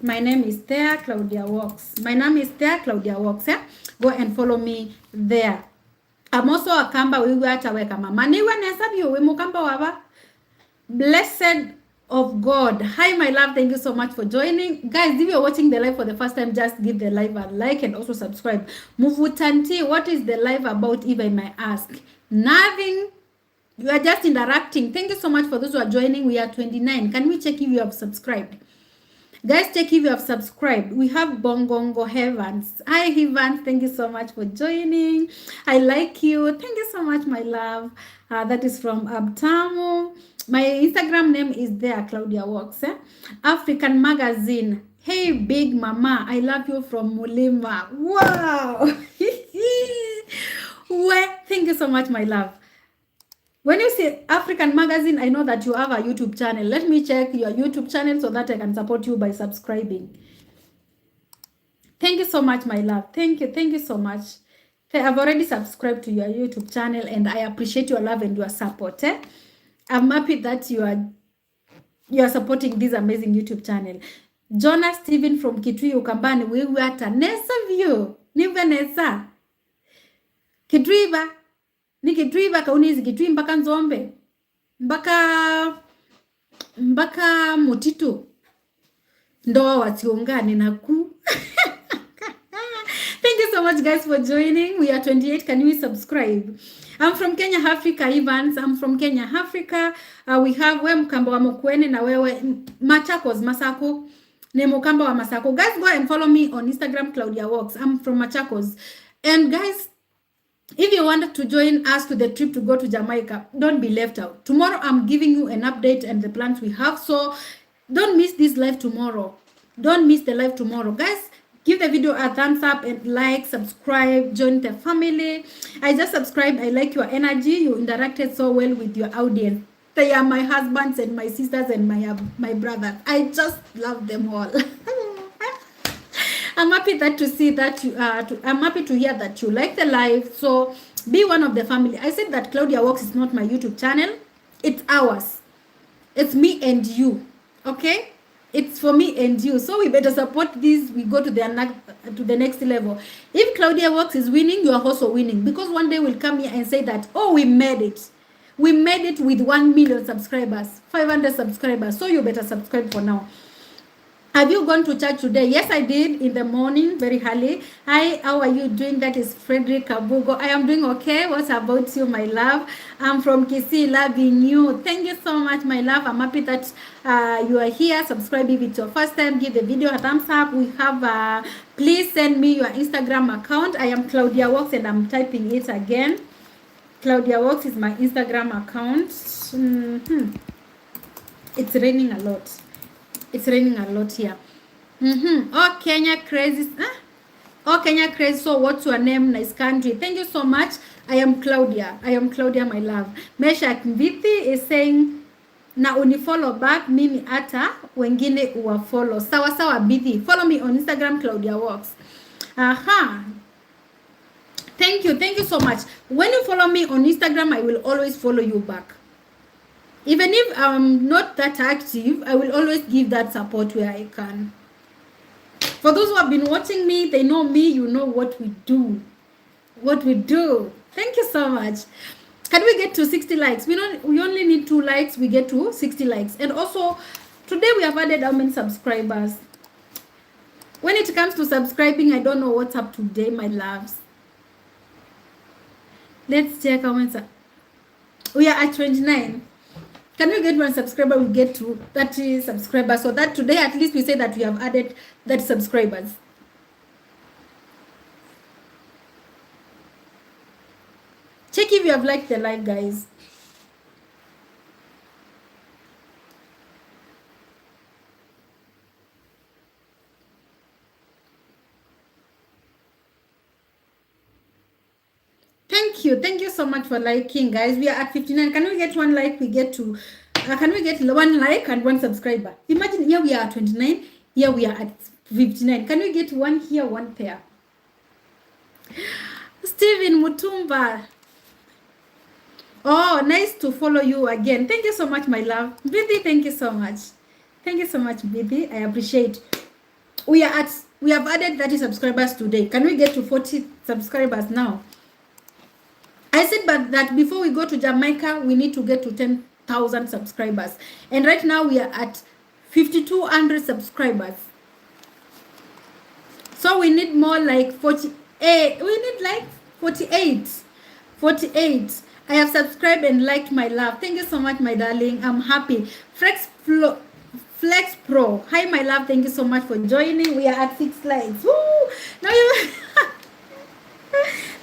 My name is there, Claudia Walks. My name is there, Claudia Walks. Go and follow me there. I'm also a Kamba. We were to weka mama. Niwe nesabi we mukamba waba. Blessed of God. Hi, my love. Thank you so much for joining. Guys, if you're watching the live for the first time, just give the live a like and also subscribe. Muvutanti, what is the live about, if I may ask? Nothing. You are just interacting. Thank you so much for those who are joining. We are 29. Can we check if you have subscribed? Guys, check if you have subscribed. We have Bongongo Heavens. Hi, Heavens. Thank you so much for joining. I like you. Thank you so much, my love. That is from Abtamu. My Instagram name is there, Claudia Walks. African Magazine. Hey, big mama. I love you from Mulima. Wow. Well, thank you so much, my love. When you say African Magazine, I know that you have a YouTube channel. Let me check your YouTube channel so that I can support you by subscribing. Thank you so much, my love. Thank you. Thank you so much. I've already subscribed to your YouTube channel and I appreciate your love and your support. I'm happy that you are supporting this amazing YouTube channel. Jonas Steven from Kitui Ukambani. We were at a Nesa view. Niva Nesa. Kitui Nikitwiba kaunizi kitwi mpaka Nzombe mpaka Mutitu ndo watiungane naku. Thank you so much, guys, for joining. We are 28. Can you subscribe? I'm from Kenya, Africa. Evans, I'm from Kenya, Africa. We have we mkamba wa Mokwene na wewe Machakos, Masako. Ne mkamba wa Masako. Guys, go and follow me on Instagram, Claudia Walks. I'm from Machakos. And guys, If you wanted to join us to the trip to go to Jamaica, don't be left out. Tomorrow, I'm giving you an update and the plans we have. So don't miss this live tomorrow. Don't miss the live tomorrow. Guys, give the video a thumbs up and like, subscribe, join the family. I just subscribed. I like your energy. You interacted so well with your audience. They are my husbands and my sisters and my brothers. I just love them all. I'm happy that to see that you I'm happy to hear that you like the live. So be one of the family. I said that Claudia Walks is not my YouTube channel. It's ours. It's me and you. Okay? It's for me and you. So we better support this. We go to the next level. If Claudia Walks is winning, you are also winning. Because one day we'll come here and say that, oh, we made it. We made it with 1 million subscribers, 500 subscribers. So you better subscribe for now. Have you gone to church today? Yes, I did in the morning, very early. Hi, how are you doing? That is Frederick Kabugo. I am doing okay. What about you, my love? I'm from Kisii, loving you. Thank you so much, my love. I'm happy that you are here. Subscribe if it's your first time. Give the video a thumbs up. We have, please send me your Instagram account. I am Claudia Walks and I'm typing it again. Claudia Walks is my Instagram account. It's raining a lot. It's raining a lot here. Oh, Kenya crazy. Oh, Kenya crazy. So what's your name? Nice country. Thank you so much. I am Claudia. I am Claudia, my love. Meshak Mbithi is saying, na unifollow back, mimi ata, wengine uwafollow. Sawa sawa Mbithi. Follow me on Instagram, Claudia Walks. Aha. Thank you. Thank you so much. When you follow me on Instagram, I will always follow you back. Even if I'm not that active, I will always give that support where I can. For those who have been watching me, they know me, you know what we do. What we do. Thank you so much. Can we get to 60 likes? We only need 2 likes, we get to 60 likes. And also, today we have added how many subscribers? When it comes to subscribing, I don't know what's up today, my loves. Let's check how many. We are at 29. Can we get 1 subscriber? We get to 30 subscribers. So that today, at least we say that we have added 30 subscribers. Check if you have liked the live, guys. Thank you so much for liking, guys. We are at 59. Can we get 1 like? We get to can we get 1 like and 1 subscriber? Imagine here we are at 29, here we are at 59. Can we get 1 here, 1 there? Steven Mutumba. Oh, nice to follow you again. Thank you so much, my love. Bidhi, thank you so much. Thank you so much, Bidhi. I appreciate. We have added 30 subscribers today. Can we get to 40 subscribers now? I said but that before we go to Jamaica, we need to get to 10,000 subscribers. And right now we are at 5,200 subscribers. So we need more like 48. We need like 48. 48. I have subscribed and liked, my love. Thank you so much, my darling. I'm happy. Flex Pro. Hi, my love. Thank you so much for joining. We are at 6 likes. Woo! Now you.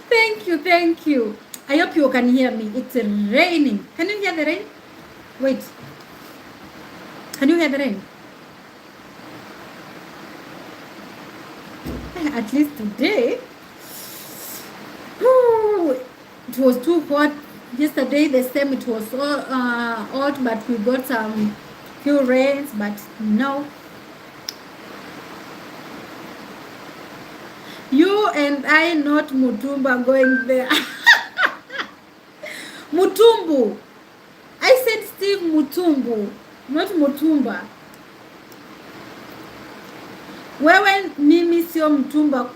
Thank you. I hope you can hear me. It's raining. Can you hear the rain? Wait. Can you hear the rain? At least today. Woo, it was too hot. Yesterday the same. It was so hot, but we got some few rains. But no. You and I, not Mutumba, going there. Mutumbu. I said Steve Mutumbu, not Mutumba. Wewe mimi sio Mutumba.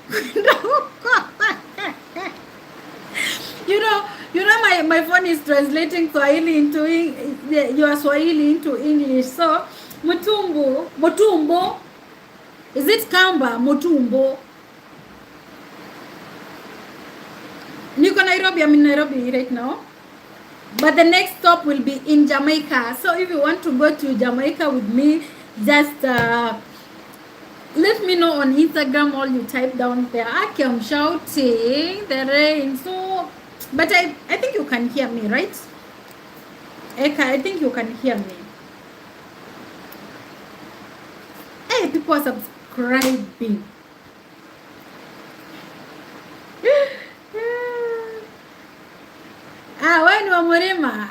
You know my phone is translating Swahili into your Swahili into English. So Mutumbo. Is it Kamba? Mutumbo. Niko Nairobi. I'm in Nairobi right now. But the next stop will be in Jamaica. So if you want to go to Jamaica with me, just let me know on Instagram. All you type down there. I'm shouting the rain. So But I think you can hear me, right? Eka, I think you can hear me. Hey, people are subscribing. Wewe ni wa Murima.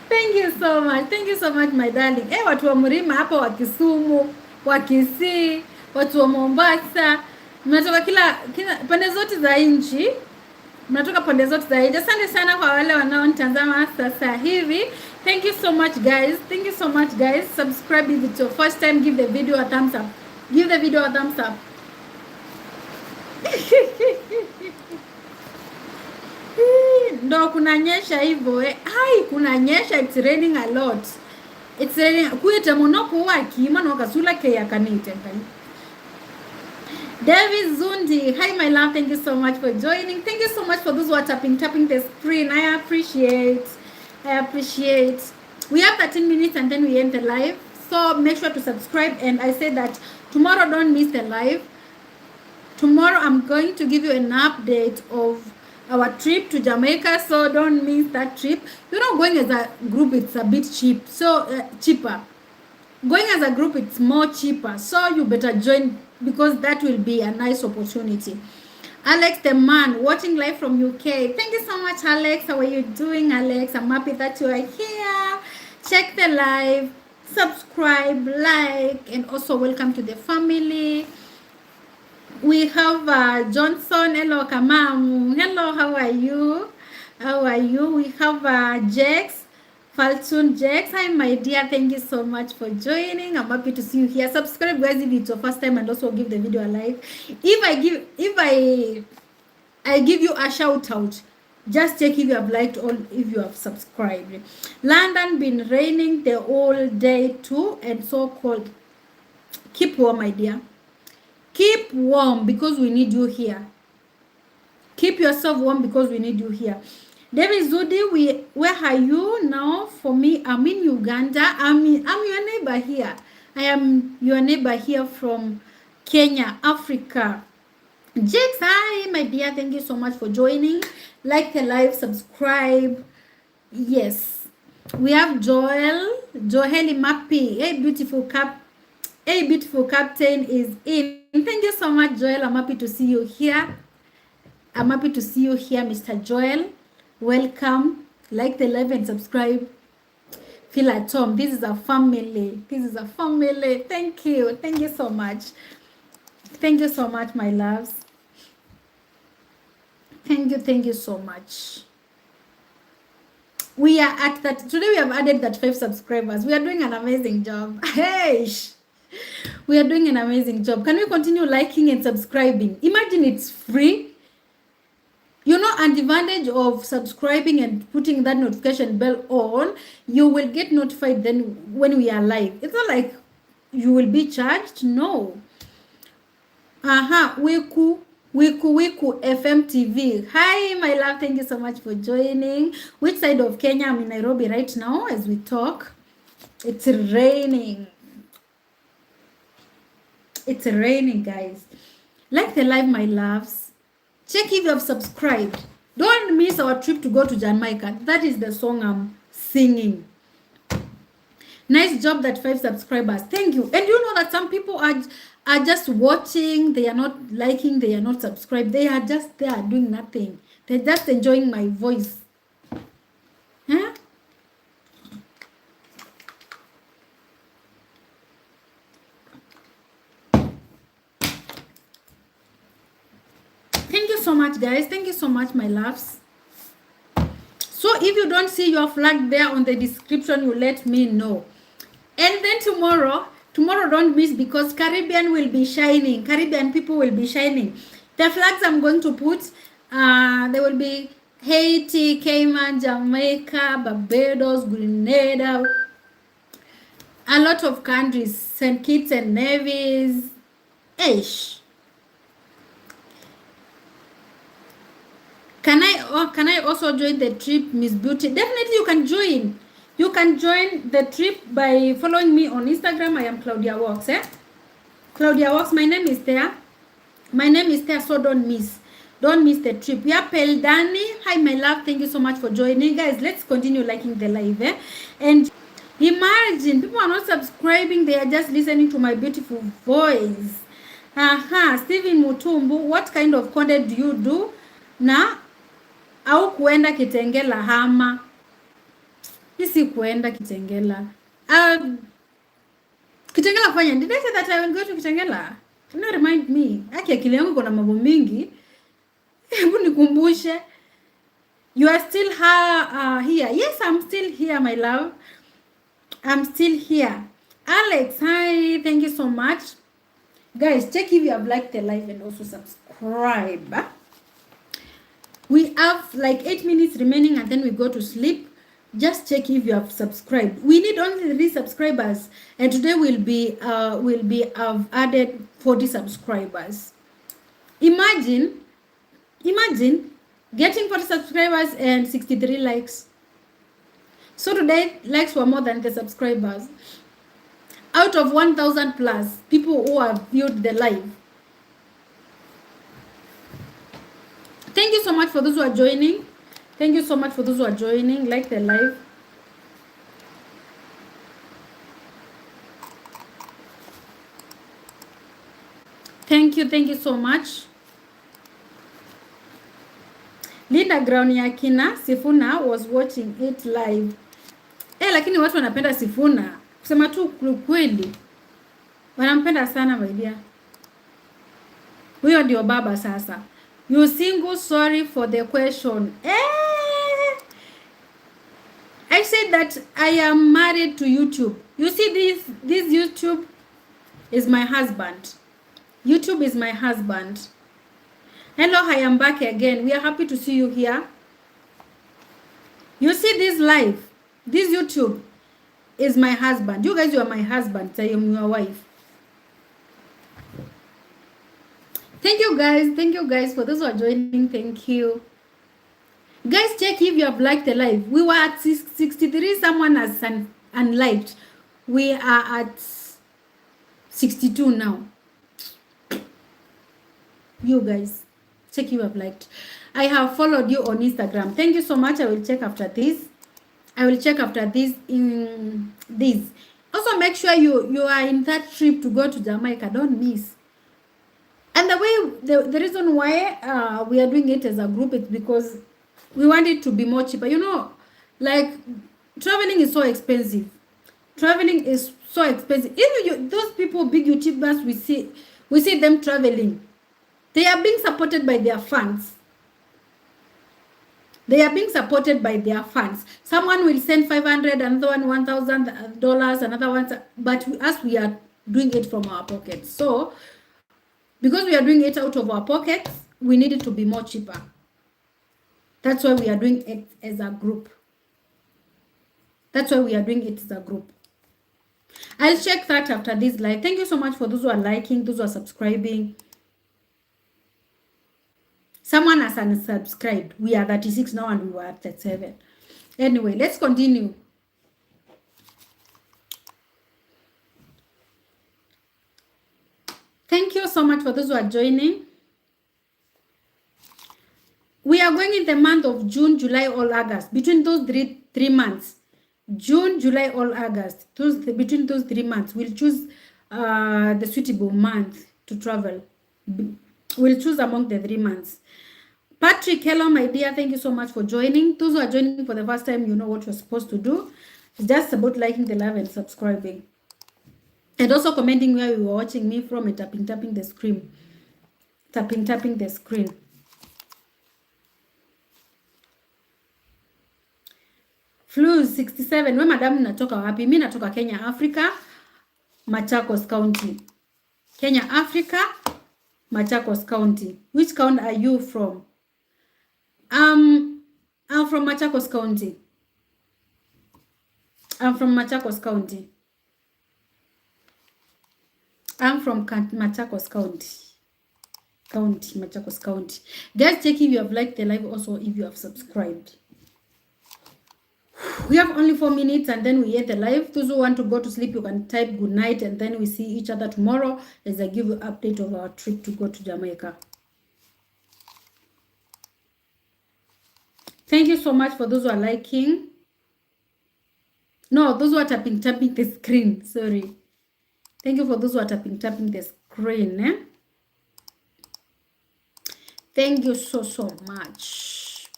Thank you so much. Thank you so much my darling. Watu wa Murima hapa, wa Kisumu, wa Kisii, watu wa Mombasa, mnatoka kila pande zote za nchi. Mnatoka pande zote za nchi. Asante sana kwa wale wanaonitazama sasa hivi. Thank you so much guys. Thank you so much guys. Subscribe if it's your first time. Give the video a thumbs up. Give the video a thumbs up. Ndo kunanyesha hivyo hai kunanyesha, it's raining a lot, it's raining kuita monoko wakima no kasula ke yakanite kai. David Zundi, hi my love, thank you so much for joining. Thank you so much for those who are tapping the screen. I appreciate. We have 13 minutes and then we end the live, so make sure to subscribe. And I say that tomorrow don't miss the live. Tomorrow I'm going to give you an update of our trip to Jamaica, so don't miss that trip. You know, going as a group it's a bit cheap, so cheaper. Going as a group it's more cheaper, so you better join because that will be a nice opportunity. Alex the man watching live from UK, thank you so much Alex. How are you doing Alex? I'm happy that you are here. Check the live, subscribe, like, and also welcome to the family. We have Johnson. Hello, Kamamu. Hello, how are you? How are you? We have Jax. Faltun Jax. Hi, my dear. Thank you so much for joining. I'm happy to see you here. Subscribe, guys, if it's your first time, and also give the video a like. If I give you a shout out, just check if you have liked or if you have subscribed. London been raining the whole day too, and so cold. Keep warm, my dear. Keep warm because we need you here. Keep yourself warm because we need you here. David Zudi, where are you now? For me, I'm in Uganda. I'm your neighbor here. I am your neighbor here from Kenya, Africa. Jax, hi, my dear. Thank you so much for joining. Like the live, subscribe. Yes. We have Joel Mappy. Hey, beautiful captain is in. Thank you so much, Joel. I'm happy to see you here. Mr. Joel. Welcome. Like the live and subscribe. Feel at home. This is a family. Thank you. Thank you so much. Thank you so much, my loves. Thank you so much. We are at that. Today we have added that 5 subscribers. We are doing an amazing job. Hey! We are doing an amazing job. Can we continue liking and subscribing? Imagine it's free. You know, an advantage of subscribing and putting that notification bell on, you will get notified then when we are live. It's not like you will be charged. No. Wiku FM TV. Hi, my love. Thank you so much for joining. Which side of Kenya? I'm in Nairobi right now as we talk. It's raining. It's raining, guys. Like the live, my loves. Check if you have subscribed. Don't miss our trip to go to Jamaica. That is the song I'm singing. Nice job, that 5 subscribers. Thank you. And you know that some people are just watching. They are not liking. They are not subscribed. They are just there doing nothing. They're just enjoying my voice. Huh? Thank you so much, guys. Thank you so much, my loves. So if you don't see your flag there on the description, you let me know. And then tomorrow don't miss, because Caribbean will be shining. Caribbean people will be shining. The flags I'm going to put, there will be Haiti, Cayman, Jamaica, Barbados, Grenada, a lot of countries, St. Kitts and Nevis. Can I also join the trip, Miss Beauty? Definitely you can join. You can join the trip by following me on Instagram. I am Claudia Walks. Claudia Walks, my name is there. So don't miss. Don't miss the trip. Yeah, Peldani. Hi, my love. Thank you so much for joining. Guys, let's continue liking the live. And imagine, people are not subscribing. They are just listening to my beautiful voice. Stephen Mutumbu, what kind of content do you do? Na, au kuenda Kitengela hama. Isi kuenda Kitengela. Kitengela fanya. Did I say that I will go to Kitengela? Can you remind me? Aki akili yangu kuna mambo mingi. Hebu nikumbushe. You are still here. Yes, I'm still here, my love. I'm still here. Alex, hi. Thank you so much. Guys, check if you have liked the live and also subscribe. We have like 8 minutes remaining and then we go to sleep. Just check if you have subscribed. We need only 3 subscribers, and today will be added 40 subscribers. Imagine getting 40 subscribers and 63 likes. So today likes were more than the subscribers. Out of 1,000 plus people who have viewed the live. Thank you so much for those who are joining. Thank you so much for those who are joining. Like the live. Thank you so much. Linda Ground Yakina Sifuna was watching it live. Lakini watu wanapenda Sifuna. Kusema tu kweli. Wanampenda sana my dear. Huyo ndio baba sasa. You single, sorry for the question. I said that I am married to YouTube. You see this YouTube is my husband. YouTube is my husband. Hello, I am back again. We are happy to see you here. You see this live. This YouTube is my husband. You guys, you are my husband. I am your wife. Thank you guys for those who are joining. Thank you guys. Check if you have liked the live. We were at 63. Someone has unliked. We are at 62 now. You guys, check if you have liked. I have followed you on Instagram. Thank you so much. I will check after this. In this. Also make sure you are in that trip to go to Jamaica. Don't miss. And the reason why we are doing it as a group is because we want it to be more cheaper. You know, like traveling is so expensive. Even those people, big YouTubers, we see them traveling. They are being supported by their fans. Someone will send $500, another one $1,000, another one. But as we are doing it from our pockets, so. Because we are doing it out of our pockets, we need it to be more cheaper. That's why we are doing it as a group. I'll check that after this live. Thank you so much for those who are liking, those who are subscribing. Someone has unsubscribed. We are 36 now and we were at 37. Anyway, let's continue. Thank you so much for those who are joining. We are going in the month of June, July, or August. Between those three months, June, July, or August, between those 3 months, we'll choose the suitable month to travel. We'll choose among the 3 months. Patrick, hello, my dear. Thank you so much for joining. Those who are joining for the first time, you know what you're supposed to do. It's just about liking the live and subscribing. And also commenting where you were watching me from and tapping the screen. Tapping the screen. Flu 67. Where madam natoka wapi? Mi natoka Kenya, Africa, Machakos County. Kenya, Africa, Machakos County. Which county are you from? I'm from Machakos County. I'm from Machakos County. Machakos County. Guys, check if you have liked the live, also if you have subscribed. We have only 4 minutes and then we end the live. Those who want to go to sleep, you can type good night and then we see each other tomorrow as I give you an update of our trip to go to Jamaica. Thank you so much for those who are liking. No, those who are tapping the screen. Sorry. Thank you for those who are tapping the screen. Eh? Thank you so much.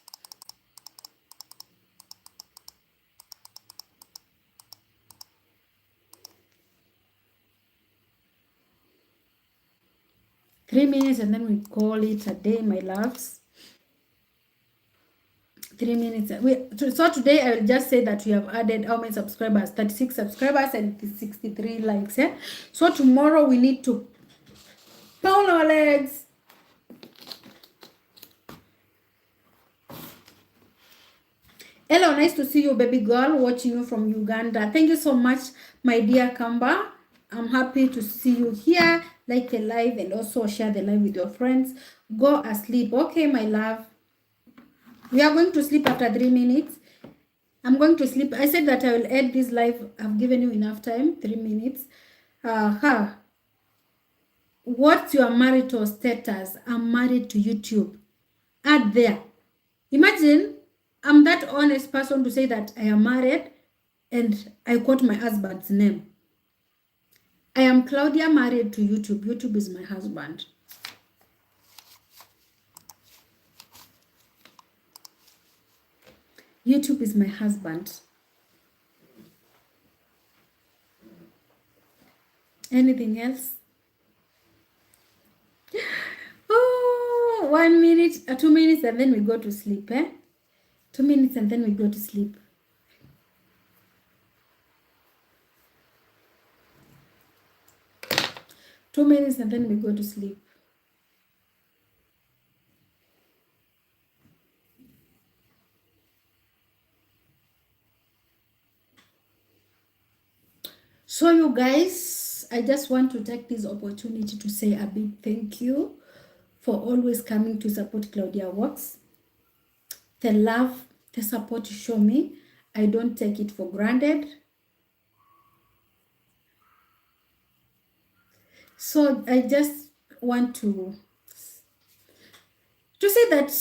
Three minutes and then we call it a day, my loves. 3 minutes. So today I will just say that we have added how many subscribers? 36 subscribers and 63 likes. Yeah. So tomorrow we need to pound our legs. Hello, nice to see you, baby girl, watching you from Uganda. Thank you so much, my dear Kamba. I'm happy to see you here. Like the live and also share the live with your friends. Go asleep. Okay, my love. We are going to sleep after 3 minutes. I'm going to sleep. I said that I will end this live. I've given you enough time, 3 minutes. What's your marital status? I'm married to YouTube. Add there. Imagine I'm that honest person to say that I am married and I quote my husband's name. I am Claudia, married to YouTube. YouTube is my husband. YouTube is my husband. Anything else? Oh, 1 minute, 2 minutes, and then we go to sleep, eh? 2 minutes and then we go to sleep. Two minutes and then we go to sleep. So you guys, I just want to take this opportunity to say a big thank you for always coming to support Claudia Works. The love, the support you show me, I don't take it for granted. So I just want to say that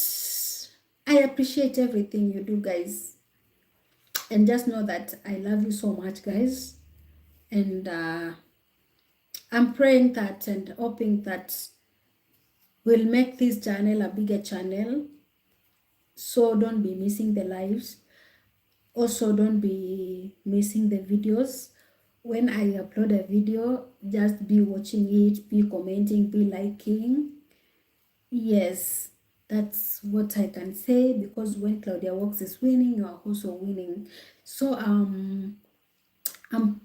I appreciate everything you do, guys. And just know that I love you so much, guys. And I'm praying that and hoping that we'll make this channel a bigger channel. So don't be missing the lives. Also, don't be missing the videos. When I upload a video, just be watching it, be commenting, be liking. Yes, that's what I can say, because when Claudia Works is winning, you are also winning. So I'm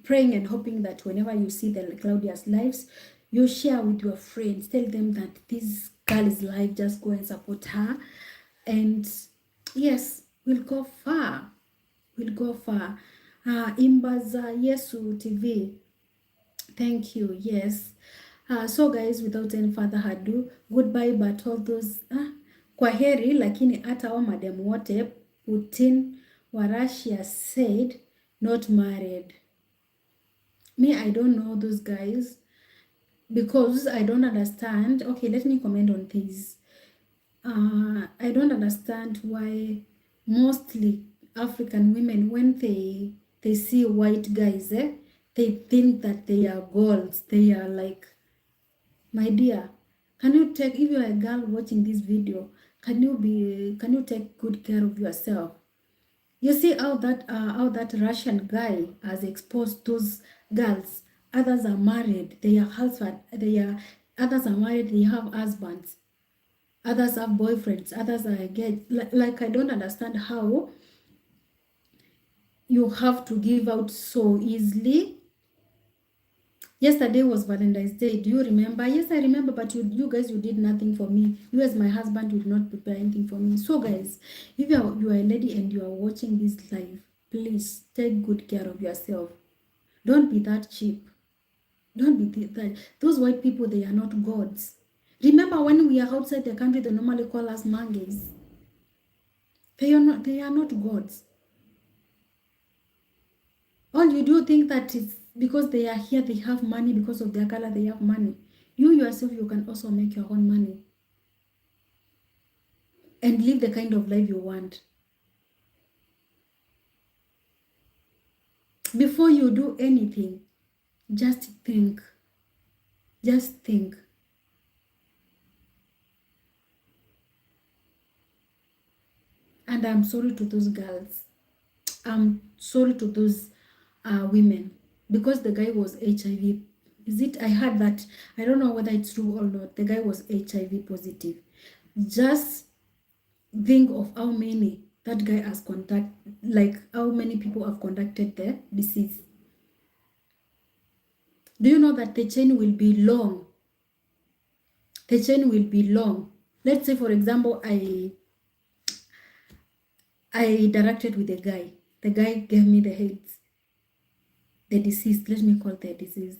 praying and hoping that whenever you see the Claudia's lives, you share with your friends. Tell them that this girl is live. Just go and support her. And yes, we'll go far. We'll go far. Imbaza Yesu TV. Thank you. Yes. So guys, without any further ado, goodbye. But all those kwaheri, lakini hata wa madam wote Putin wa Russia said not married. Me, I don't know those guys because I don't understand. Okay, let me comment on this. I don't understand why mostly African women, when they see white guys, they think that they are gods. They are like, my dear, can you take, if you're a girl watching this video, can you take good care of yourself? You see how that Russian guy has exposed those girls. Others are married, others are married, they have husbands. Others have boyfriends, others are gay. Like I don't understand how you have to give out so easily. Yesterday was Valentine's Day. Do you remember? Yes, I remember, but you guys, you did nothing for me. You as my husband did not prepare anything for me. So guys, if you are a lady and you are watching this live, please take good care of yourself. Don't be that cheap. Don't be that. Those white people, they are not gods. Remember when we are outside the country, they normally call us mangays. They are not gods. All you do think that it's because they are here, they have money, because of their color, they have money. You yourself, you can also make your own money and live the kind of life you want. Before you do anything, just think. Just think. And I'm sorry to those girls. I'm sorry to those women, because the guy was HIV. Is it? I heard that. I don't know whether it's true or not. The guy was HIV positive. Just think of how many that guy has like how many people have contacted the disease. Do you know that the chain will be long? The chain will be long. Let's say, for example, I interacted with a guy. The guy gave me the AIDS, the disease. Let me call the disease.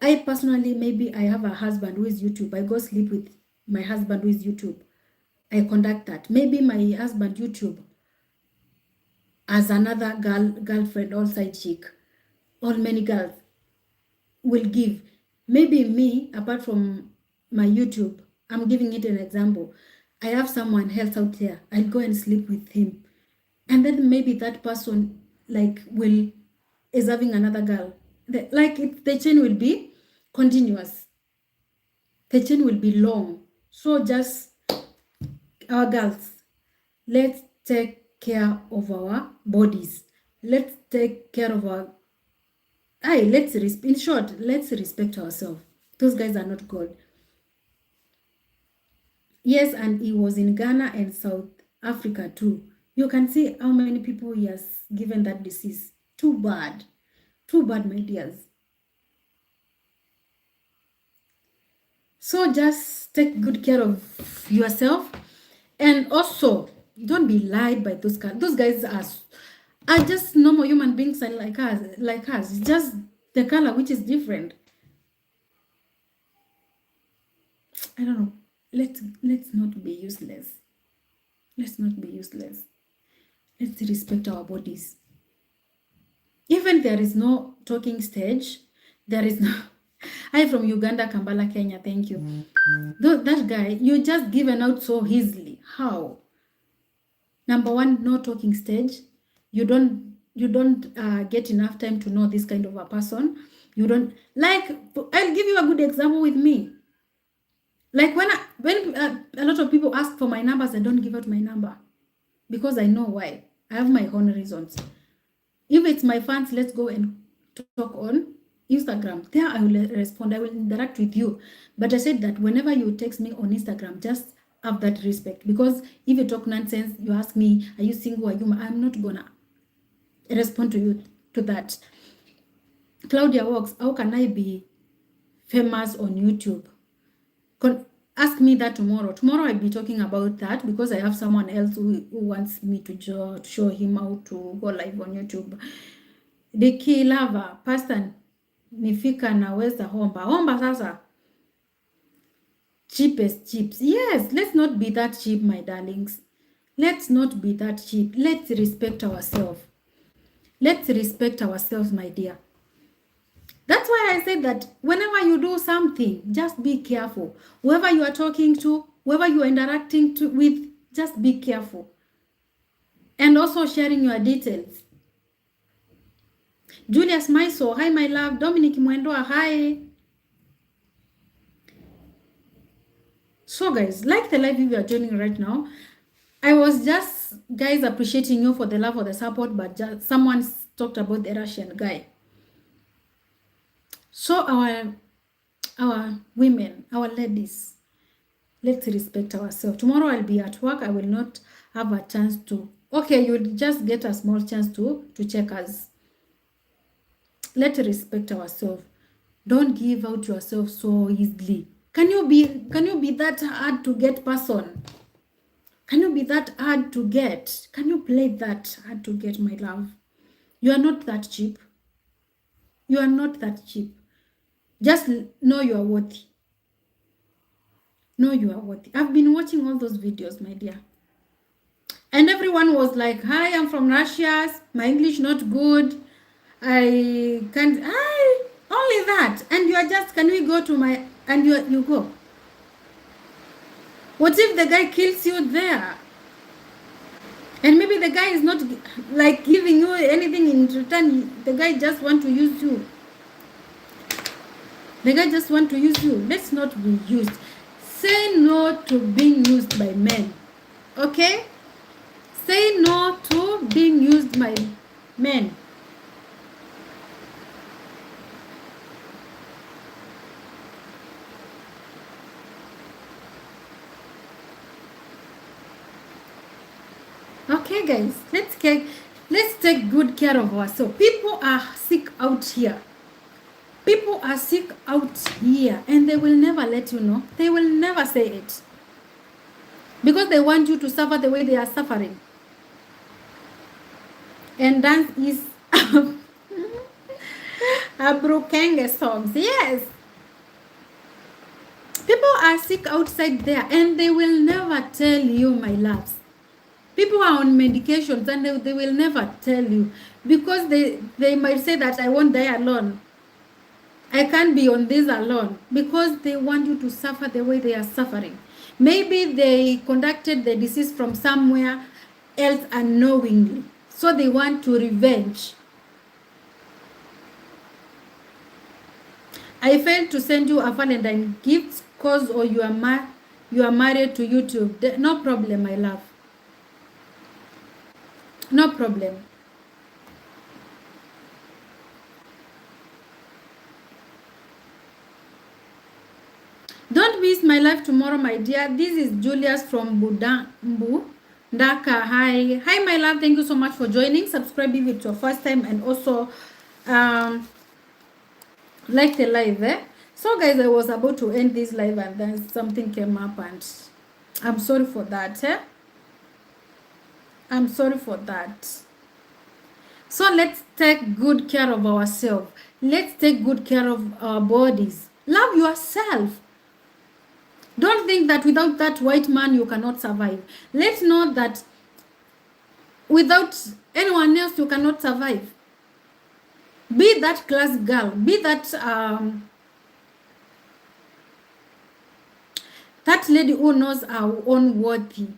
I personally, maybe I have a husband who is YouTube. I go sleep with my husband who is YouTube. I conduct that. Maybe my husband YouTube as another girlfriend or side chick, or many girls will give. Maybe me, apart from my YouTube, I'm giving it an example. I have someone else out there. I'll go and sleep with him. And then maybe that person is having another girl. The chain will be continuous. The chain will be long. So just, our girls, let's take care of our bodies. Let's take care of our in short, let's respect ourselves. Those guys are not God. Yes, and he was in Ghana and South Africa too. You can see how many people he has given that disease. Too bad. Too bad, my dears. So just take good care of yourself. And also, don't be lied by those guys. Those guys are just normal human beings and like us. It's just the color which is different. I don't know. Let's not be useless. Let's not be useless. Let's respect our bodies. Even there is no talking stage, there is no. I from Uganda, Kampala, Kenya. Thank you. That guy, you just given out so easily. How? Number one, no talking stage. You don't get enough time to know this kind of a person. You don't like. I'll give you a good example with me. Like when a lot of people ask for my numbers, I don't give out my number because I know why. I have my own reasons. If it's my fans, let's go and talk on Instagram. There I will respond. I will interact with you. But I said that whenever you text me on Instagram, just have that respect. Because if you talk nonsense, you ask me, are you single? Are you? I'm not gonna respond to you to that. Claudia Walks, how can I be famous on YouTube? Ask me that tomorrow. Tomorrow I'll be talking about that because I have someone else who wants me to show him how to go live on YouTube. Diki Lava, Pastor Nifika naweza homba sasa. Cheapest chips. Yes, let's not be that cheap, my darlings. Let's not be that cheap. Let's respect ourselves. Let's respect ourselves, my dear. That's why I said that whenever you do something, just be careful. Whoever you are talking to, whoever you are interacting with, just be careful. And also sharing your details. Julius Maiso, hi my love. Dominic Mwendoa, hi. So guys, like the live you are joining right now, I was just, guys, appreciating you for the love, for the support, but just someone talked about the Russian guy. So our women, our ladies, let's respect ourselves. Tomorrow I'll be at work. I will not have a chance to. Okay, you'll just get a small chance to check us. Let's respect ourselves. Don't give out yourself so easily. Can you be that hard to get person? Can you be that hard to get? Can you play that hard to get, my love? You are not that cheap. You are not that cheap. Just know you are worthy. Know you are worthy. I've been watching all those videos, my dear. And everyone was like, hi, I'm from Russia. My English not good. I can't. Only that. And you are just, can we go to my, and you go. What if the guy kills you there? And maybe the guy is not like giving you anything in return. The guy just want to use you. The guy just want to use you. Let's not be used. Say no to being used by men. Okay? Say no to being used by men. Okay, guys, let's take good care of ourselves. People are sick out here. People are sick out here, and they will never let you know. They will never say it because they want you to suffer the way they are suffering. And that is a broken songs. Yes, people are sick outside there, and they will never tell you, my loves. People are on medications and they will never tell you because they might say that I won't die alone. I can't be on this alone because they want you to suffer the way they are suffering. Maybe they conducted the disease from somewhere else unknowingly. So they want to revenge. I failed to send you a Valentine gift because or you are married to YouTube. No problem, my love. No problem. Don't miss my life tomorrow, my dear. This is Julius from Budambu, Dhaka. Hi. Hi, my love. Thank you so much for joining. Subscribe if it's your first time and also like the live. So, guys, I was about to end this live and then something came up and I'm sorry for that. I'm sorry for that. So, let's take good care of ourselves. Let's take good care of our bodies. Love yourself. Don't think that without that white man you cannot survive. Let's know that without anyone else you cannot survive. Be that class girl. Be that that lady who knows her own worthy.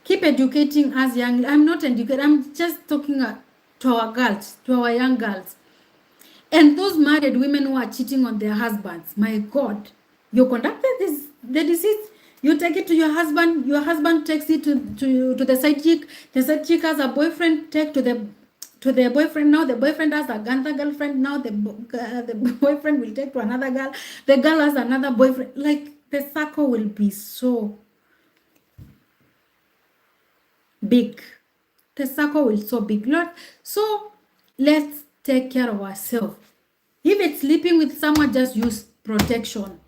Keep educating us young. I'm not educated. I'm just talking to our girls, to our young girls. And those married women who are cheating on their husbands, my God, you conducted the disease, you take it to your husband takes it to the side chick has a boyfriend, take to the boyfriend, now the boyfriend has another girlfriend, now the boyfriend will take to another girl, the girl has another boyfriend, like the circle will be so big. The circle will so big. Lord, so let's take care of ourselves. If it's sleeping with someone, just use protection.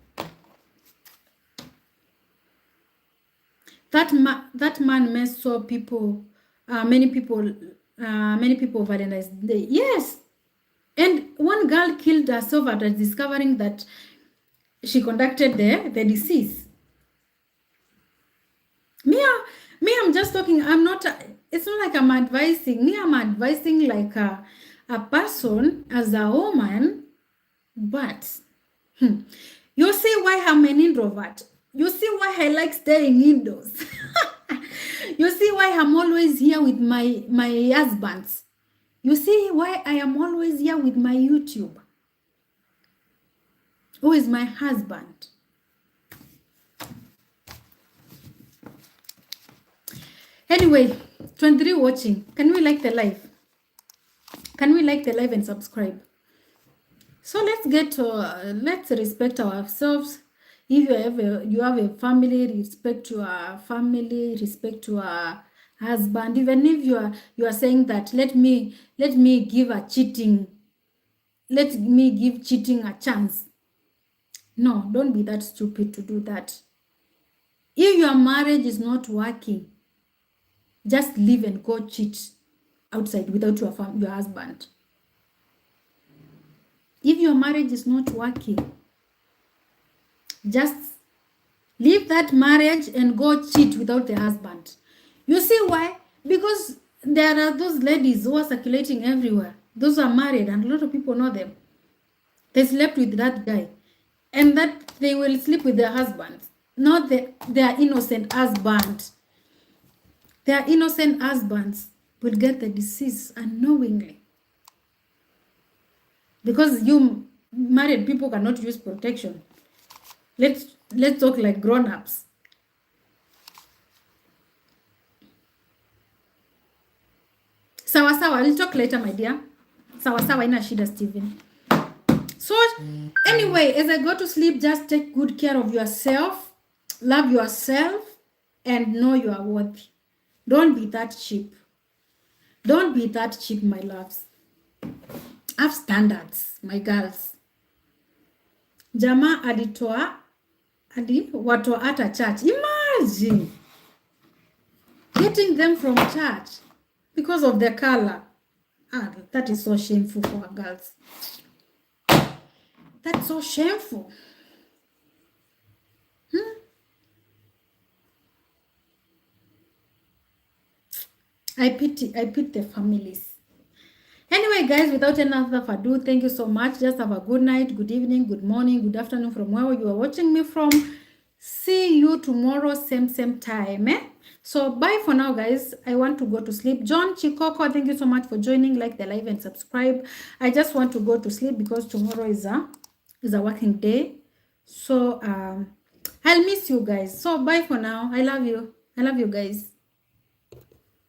That man may saw people, many people Valentine's Day. Yes, and one girl killed herself after discovering that she conducted the disease. Me, I'm just talking. I'm not. It's not like I'm advising. Me, I'm advising like a person as a woman. But you see why I'm an introvert. You see why I like staying indoors. You see why I'm always here with my husbands. You see why I am always here with my YouTube. Who is my husband? Anyway, 23 watching. Can we like the live? Can we like the live and subscribe? So let's get to, let's respect ourselves. If you have a family, respect your family, respect your husband. Even if you are saying that let me give cheating a chance. No, don't be that stupid to do that. If your marriage is not working, just leave and go cheat outside without your husband. If your marriage is not working, just leave that marriage and go cheat without the husband. You see why? Because there are those ladies who are circulating everywhere. Those are married and a lot of people know them. They slept with that guy and that they will sleep with their husbands. not their innocent husband. Their innocent husbands will get the disease unknowingly. Because you married people cannot use protection. Let's talk like grown-ups. Sawa sawa, I'll talk later, my dear. Sawa sawa, ina shida, Steven. So anyway, as I go to sleep, just take good care of yourself, love yourself, and know you are worthy. Don't be that cheap. Don't be that cheap, my loves. Have standards, my girls. Jamaa alitoa hadi watu hata church. Imagine getting them from church because of their color. That is so shameful for our girls. That's so shameful. I pity the families. Anyway, guys, without any further ado, thank you so much. Just have a good night, good evening, good morning, good afternoon from wherever you are watching me from. See you tomorrow, same time. So bye for now, guys. I want to go to sleep. John Chikoko, thank you so much for joining. Like the live and subscribe. I just want to go to sleep because tomorrow is a working day. So I'll miss you guys. So bye for now. I love you. I love you guys.